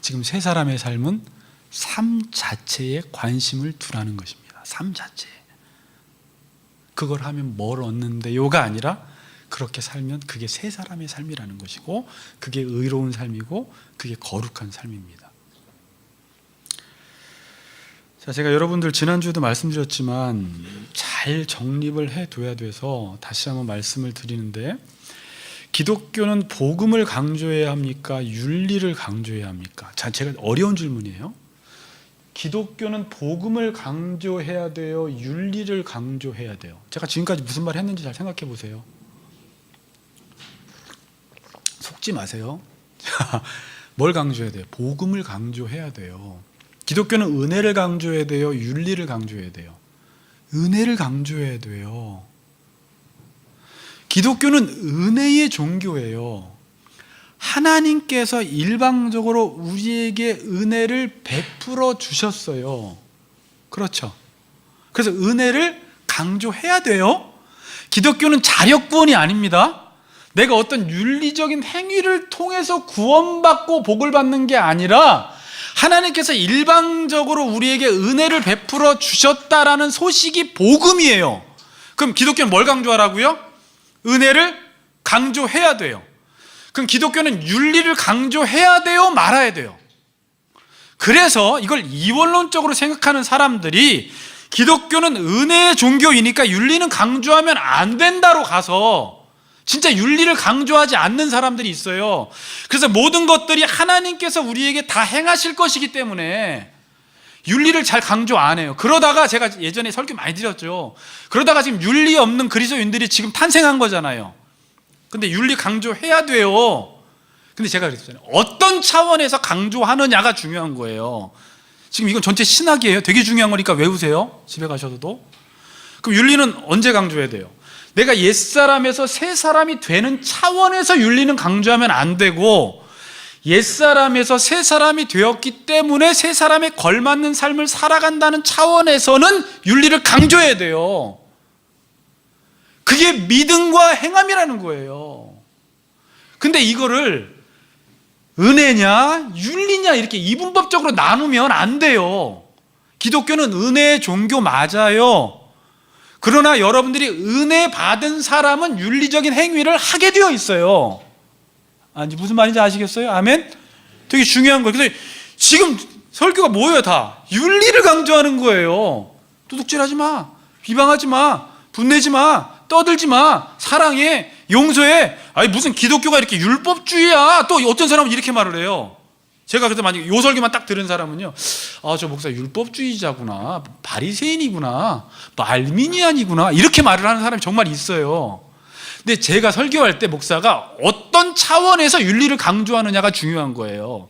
지금 세 사람의 삶은 삶 자체에 관심을 두라는 것입니다. 삶 자체에. 그걸 하면 뭘 얻는데요가 아니라 그렇게 살면 그게 세 사람의 삶이라는 것이고, 그게 의로운 삶이고 그게 거룩한 삶입니다. 자, 제가 여러분들 지난주에도 말씀드렸지만 잘 정립을 해둬야 돼서 다시 한번 말씀을 드리는데, 기독교는 복음을 강조해야 합니까? 윤리를 강조해야 합니까? 자, 제가 어려운 질문이에요. 기독교는 복음을 강조해야 돼요? 윤리를 강조해야 돼요? 제가 지금까지 무슨 말 했는지 잘 생각해 보세요. 속 속지 마세요. 뭘 강조해야 돼요? 복음을 강조해야 돼요. 기독교는 은혜를 강조해야 돼요? 윤리를 강조해야 돼요? 은혜를 강조해야 돼요. 기독교는 은혜의 종교예요. 하나님께서 일방적으로 우리에게 은혜를 베풀어 주셨어요. 그렇죠? 그래서 은혜를 강조해야 돼요. 기독교는 자력 구원이 아닙니다. 내가 어떤 윤리적인 행위를 통해서 구원받고 복을 받는 게 아니라 하나님께서 일방적으로 우리에게 은혜를 베풀어 주셨다라는 소식이 복음이에요. 그럼 기독교는 뭘 강조하라고요? 은혜를 강조해야 돼요. 그럼 기독교는 윤리를 강조해야 돼요? 말아야 돼요? 그래서 이걸 이원론적으로 생각하는 사람들이 기독교는 은혜의 종교이니까 윤리는 강조하면 안 된다로 가서 진짜 윤리를 강조하지 않는 사람들이 있어요. 그래서 모든 것들이 하나님께서 우리에게 다 행하실 것이기 때문에 윤리를 잘 강조 안 해요. 그러다가 제가 예전에 설교 많이 드렸죠. 그러다가 지금 윤리 없는 그리스도인들이 지금 탄생한 거잖아요. 근데 윤리 강조해야 돼요. 근데 제가 그랬잖아요. 어떤 차원에서 강조하느냐가 중요한 거예요. 지금 이건 전체 신학이에요. 되게 중요한 거니까 외우세요. 집에 가셔서도. 그럼 윤리는 언제 강조해야 돼요? 내가 옛사람에서 새사람이 되는 차원에서 윤리는 강조하면 안 되고, 옛사람에서 새사람이 되었기 때문에 새사람에 걸맞는 삶을 살아간다는 차원에서는 윤리를 강조해야 돼요. 그게 믿음과 행함이라는 거예요. 근데 이거를 은혜냐 윤리냐 이렇게 이분법적으로 나누면 안 돼요. 기독교는 은혜의 종교 맞아요. 그러나 여러분들이 은혜 받은 사람은 윤리적인 행위를 하게 되어 있어요. 아니 무슨 말인지 아시겠어요? 아멘? 되게 중요한 거예요. 그래서 지금 설교가 뭐예요? 다 윤리를 강조하는 거예요. 도둑질하지 마, 비방하지 마, 분내지 마, 떠들지 마, 사랑해, 용서해. 아니 무슨 기독교가 이렇게 율법주의야. 또 어떤 사람은 이렇게 말을 해요. 제가 그래서 만약에 요 설교만 딱 들은 사람은요, 아, 저 목사 율법주의자구나, 바리새인이구나, 알미니안이구나 이렇게 말을 하는 사람이 정말 있어요. 근데 제가 설교할 때 목사가 어떤 차원에서 윤리를 강조하느냐가 중요한 거예요.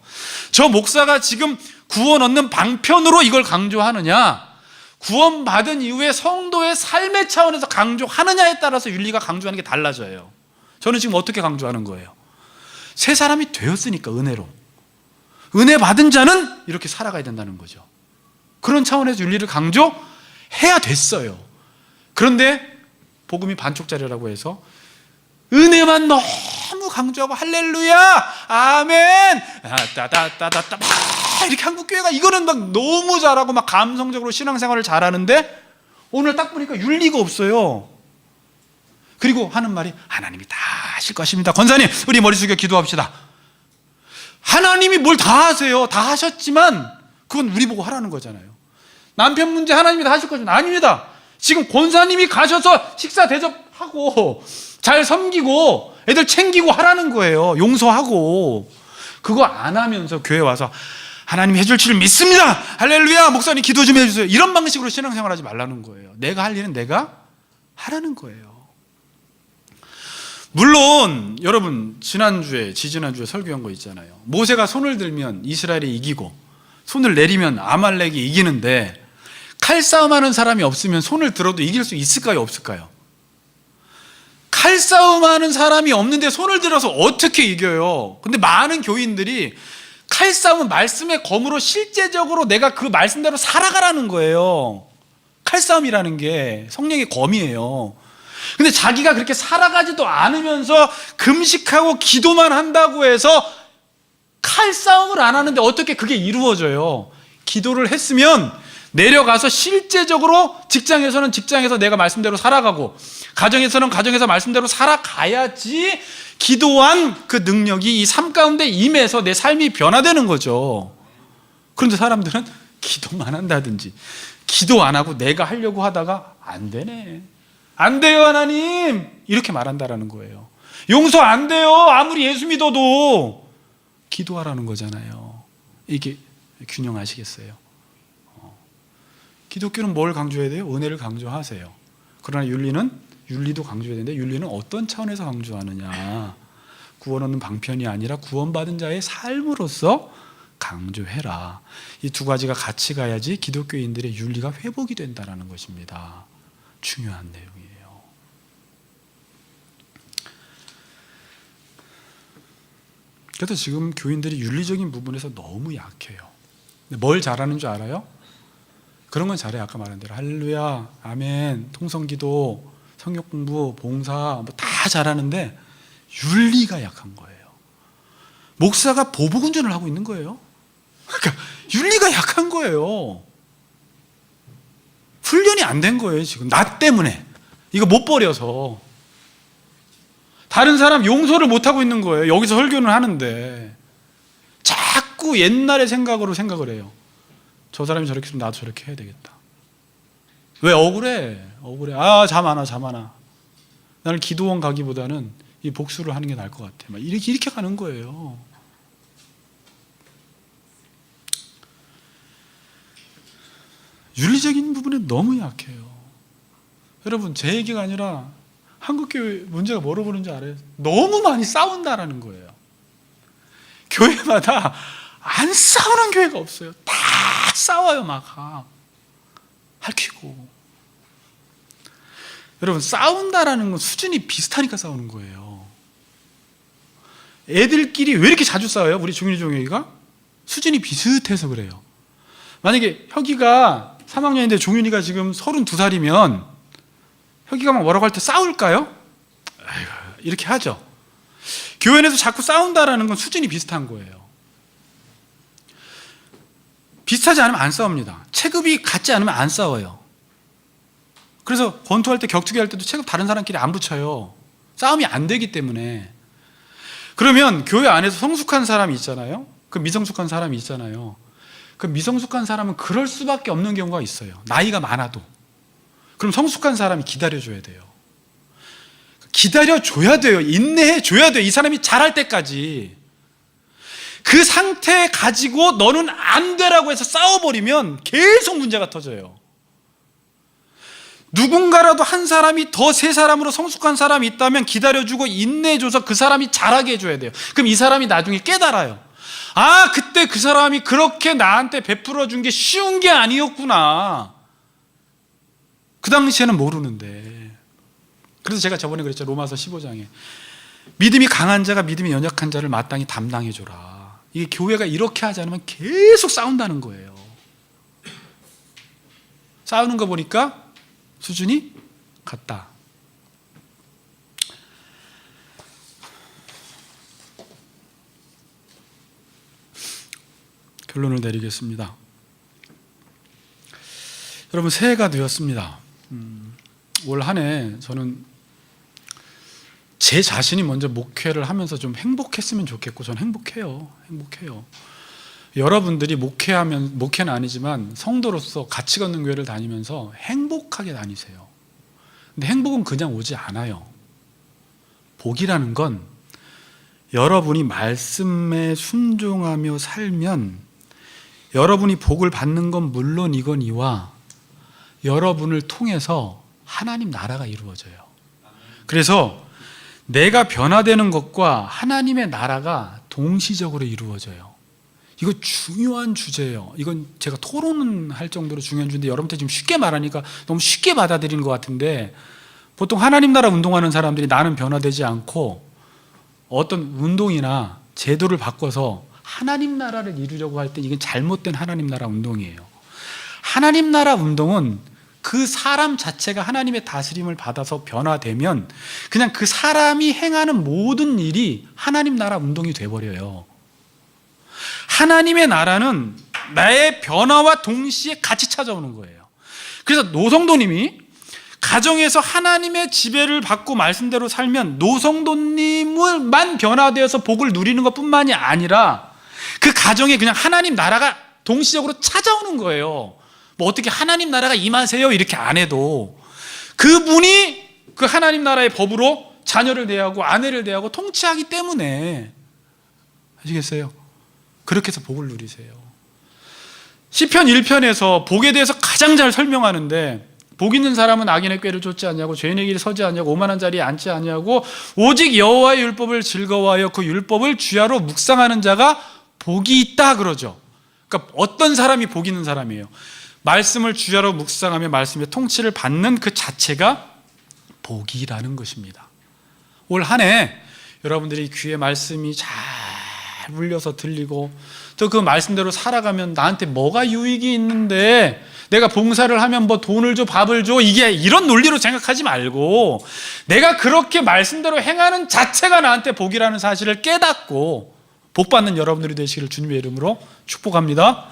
저 목사가 지금 구원 얻는 방편으로 이걸 강조하느냐, 구원받은 이후에 성도의 삶의 차원에서 강조하느냐에 따라서 윤리가 강조하는 게 달라져요. 저는 지금 어떻게 강조하는 거예요? 새 사람이 되었으니까 은혜로. 은혜 받은 자는 이렇게 살아가야 된다는 거죠. 그런 차원에서 윤리를 강조해야 됐어요. 그런데 복음이 반쪽짜리라고 해서 은혜만 너무 강조하고 할렐루야 아멘 따다따다따 이렇게 한국교회가 이거는 막 너무 잘하고 막 감성적으로 신앙생활을 잘하는데 오늘 딱 보니까 윤리가 없어요. 그리고 하는 말이 하나님이 다 하실 것입니다. 권사님 우리 머리 숙여 기도합시다. 하나님이 뭘 다 하세요. 다 하셨지만 그건 우리 보고 하라는 거잖아요. 남편 문제 하나님이 다 하실 것입니다. 아닙니다. 지금 권사님이 가셔서 식사 대접하고 잘 섬기고 애들 챙기고 하라는 거예요. 용서하고. 그거 안 하면서 교회 와서 하나님 해줄 줄 믿습니다. 할렐루야 목사님 기도 좀 해주세요. 이런 방식으로 신앙생활하지 말라는 거예요. 내가 할 일은 내가 하라는 거예요. 물론 여러분 지지난주에 설교한 거 있잖아요. 모세가 손을 들면 이스라엘이 이기고 손을 내리면 아말렉이 이기는데 칼싸움하는 사람이 없으면 손을 들어도 이길 수 있을까요? 없을까요? 칼싸움하는 사람이 없는데 손을 들어서 어떻게 이겨요? 근데 많은 교인들이 칼싸움은 말씀의 검으로 실제적으로 내가 그 말씀대로 살아가라는 거예요. 칼싸움이라는 게 성령의 검이에요. 근데 자기가 그렇게 살아가지도 않으면서 금식하고 기도만 한다고 해서 칼싸움을 안 하는데 어떻게 그게 이루어져요? 기도를 했으면 내려가서 실제적으로 직장에서는 직장에서 내가 말씀대로 살아가고 가정에서는 가정에서 말씀대로 살아가야지 기도한 그 능력이 이 삶 가운데 임해서 내 삶이 변화되는 거죠. 그런데 사람들은 기도만 한다든지 기도 안 하고 내가 하려고 하다가 안 되네. 안 돼요 하나님 이렇게 말한다라는 거예요. 용서 안 돼요 아무리 예수 믿어도. 기도하라는 거잖아요. 이게 균형하시겠어요? 기독교는 뭘 강조해야 돼요? 은혜를 강조하세요. 그러나 윤리도 강조해야 되는데 윤리는 어떤 차원에서 강조하느냐. 구원 얻는 방편이 아니라 구원받은 자의 삶으로서 강조해라. 이 두 가지가 같이 가야지 기독교인들의 윤리가 회복이 된다는 것입니다. 중요한 내용이에요. 그래서 지금 교인들이 윤리적인 부분에서 너무 약해요. 뭘 잘하는 줄 알아요? 그런 건 잘해요. 아까 말한 대로 할렐루야, 아멘, 통성기도, 성경공부, 봉사 뭐 다 잘하는데 윤리가 약한 거예요. 목사가 보복운전을 하고 있는 거예요. 그러니까 윤리가 약한 거예요. 훈련이 안 된 거예요. 지금 나 때문에 이거 못 버려서 다른 사람 용서를 못 하고 있는 거예요. 여기서 설교는 하는데 자꾸 옛날의 생각으로 생각을 해요. 저 사람이 저렇게 했으면 나도 저렇게 해야 되겠다. 왜 억울해? 아, 잠 안 와. 나는 기도원 가기보다는 이 복수를 하는 게 나을 것 같아. 막 이렇게 가는 거예요. 윤리적인 부분에 너무 약해요. 여러분, 제 얘기가 아니라 한국교회 문제가 뭐로 보는지 알아요? 너무 많이 싸운다라는 거예요. 교회마다 안 싸우는 교회가 없어요. 다 싸워요. 막 할퀴고. 여러분, 싸운다라는 건 수준이 비슷하니까 싸우는 거예요. 애들끼리 왜 이렇게 자주 싸워요? 우리 중윤이 종혁이가? 수준이 비슷해서 그래요. 만약에 혁이가 3학년인데 종윤이가 지금 32살이면 혁이가 막 뭐라고 할 때 싸울까요? 아이고, 이렇게 하죠. 교회에서 자꾸 싸운다라는 건 수준이 비슷한 거예요. 비슷하지 않으면 안 싸웁니다. 체급이 같지 않으면 안 싸워요. 그래서 권투할 때, 격투기 할 때도 체급 다른 사람끼리 안 붙여요. 싸움이 안 되기 때문에. 그러면 교회 안에서 성숙한 사람이 있잖아요. 그 미성숙한 사람이 있잖아요. 그 미성숙한 사람은 그럴 수밖에 없는 경우가 있어요. 나이가 많아도. 그럼 성숙한 사람이 기다려줘야 돼요. 기다려줘야 돼요. 인내해줘야 돼요. 이 사람이 잘할 때까지. 그 상태 가지고 너는 안 되라고 해서 싸워버리면 계속 문제가 터져요. 누군가라도 한 사람이 더 세 사람으로 성숙한 사람이 있다면 기다려주고 인내해줘서 그 사람이 잘하게 해줘야 돼요. 그럼 이 사람이 나중에 깨달아요. 아, 그때 그 사람이 그렇게 나한테 베풀어 준 게 쉬운 게 아니었구나. 그 당시에는 모르는데. 그래서 제가 저번에 그랬죠. 로마서 15장에 믿음이 강한 자가 믿음이 연약한 자를 마땅히 담당해줘라. 이게 교회가 이렇게 하지 않으면 계속 싸운다는 거예요. 싸우는 거 보니까 수준이 같다. 결론을 내리겠습니다. 여러분, 새해가 되었습니다. 올 한 해 저는 제 자신이 먼저 목회를 하면서 좀 행복했으면 좋겠고, 저는 행복해요. 여러분들이 목회는 아니지만 성도로서 가치 걷는 교회를 다니면서 행복하게 다니세요. 근데 행복은 그냥 오지 않아요. 복이라는 건 여러분이 말씀에 순종하며 살면 여러분이 복을 받는 건 물론이거니와 여러분을 통해서 하나님 나라가 이루어져요. 그래서 내가 변화되는 것과 하나님의 나라가 동시적으로 이루어져요. 이거 중요한 주제예요. 이건 제가 토론할 정도로 중요한 주제인데 여러분한테 지금 쉽게 말하니까 너무 쉽게 받아들이는 것 같은데, 보통 하나님 나라 운동하는 사람들이 나는 변화되지 않고 어떤 운동이나 제도를 바꿔서 하나님 나라를 이루려고 할 때 이건 잘못된 하나님 나라 운동이에요. 하나님 나라 운동은 그 사람 자체가 하나님의 다스림을 받아서 변화되면 그냥 그 사람이 행하는 모든 일이 하나님 나라 운동이 돼버려요. 하나님의 나라는 나의 변화와 동시에 같이 찾아오는 거예요. 그래서 노성도님이 가정에서 하나님의 지배를 받고 말씀대로 살면 노성도님만 변화되어서 복을 누리는 것뿐만이 아니라 그 가정에 그냥 하나님 나라가 동시적으로 찾아오는 거예요. 뭐 어떻게 하나님 나라가 임하세요 이렇게 안 해도 그분이 그 하나님 나라의 법으로 자녀를 대하고 아내를 대하고 통치하기 때문에. 아시겠어요? 그렇게 해서 복을 누리세요. 시편 1편에서 복에 대해서 가장 잘 설명하는데 복 있는 사람은 악인의 꾀를 쫓지 않냐고, 죄인의 길에 서지 않냐고, 오만한 자리에 앉지 않냐고, 오직 여호와의 율법을 즐거워하여 그 율법을 주야로 묵상하는 자가 복이 있다 그러죠. 그러니까 어떤 사람이 복 있는 사람이에요? 말씀을 주야로 묵상하며 말씀의 통치를 받는 그 자체가 복이라는 것입니다. 올 한 해 여러분들이 귀에 말씀이 잘 울려서 들리고 또 그 말씀대로 살아가면 나한테 뭐가 유익이 있는데, 내가 봉사를 하면 뭐 돈을 줘, 밥을 줘, 이게 이런 논리로 생각하지 말고 내가 그렇게 말씀대로 행하는 자체가 나한테 복이라는 사실을 깨닫고 복 받는 여러분들이 되시기를 주님의 이름으로 축복합니다.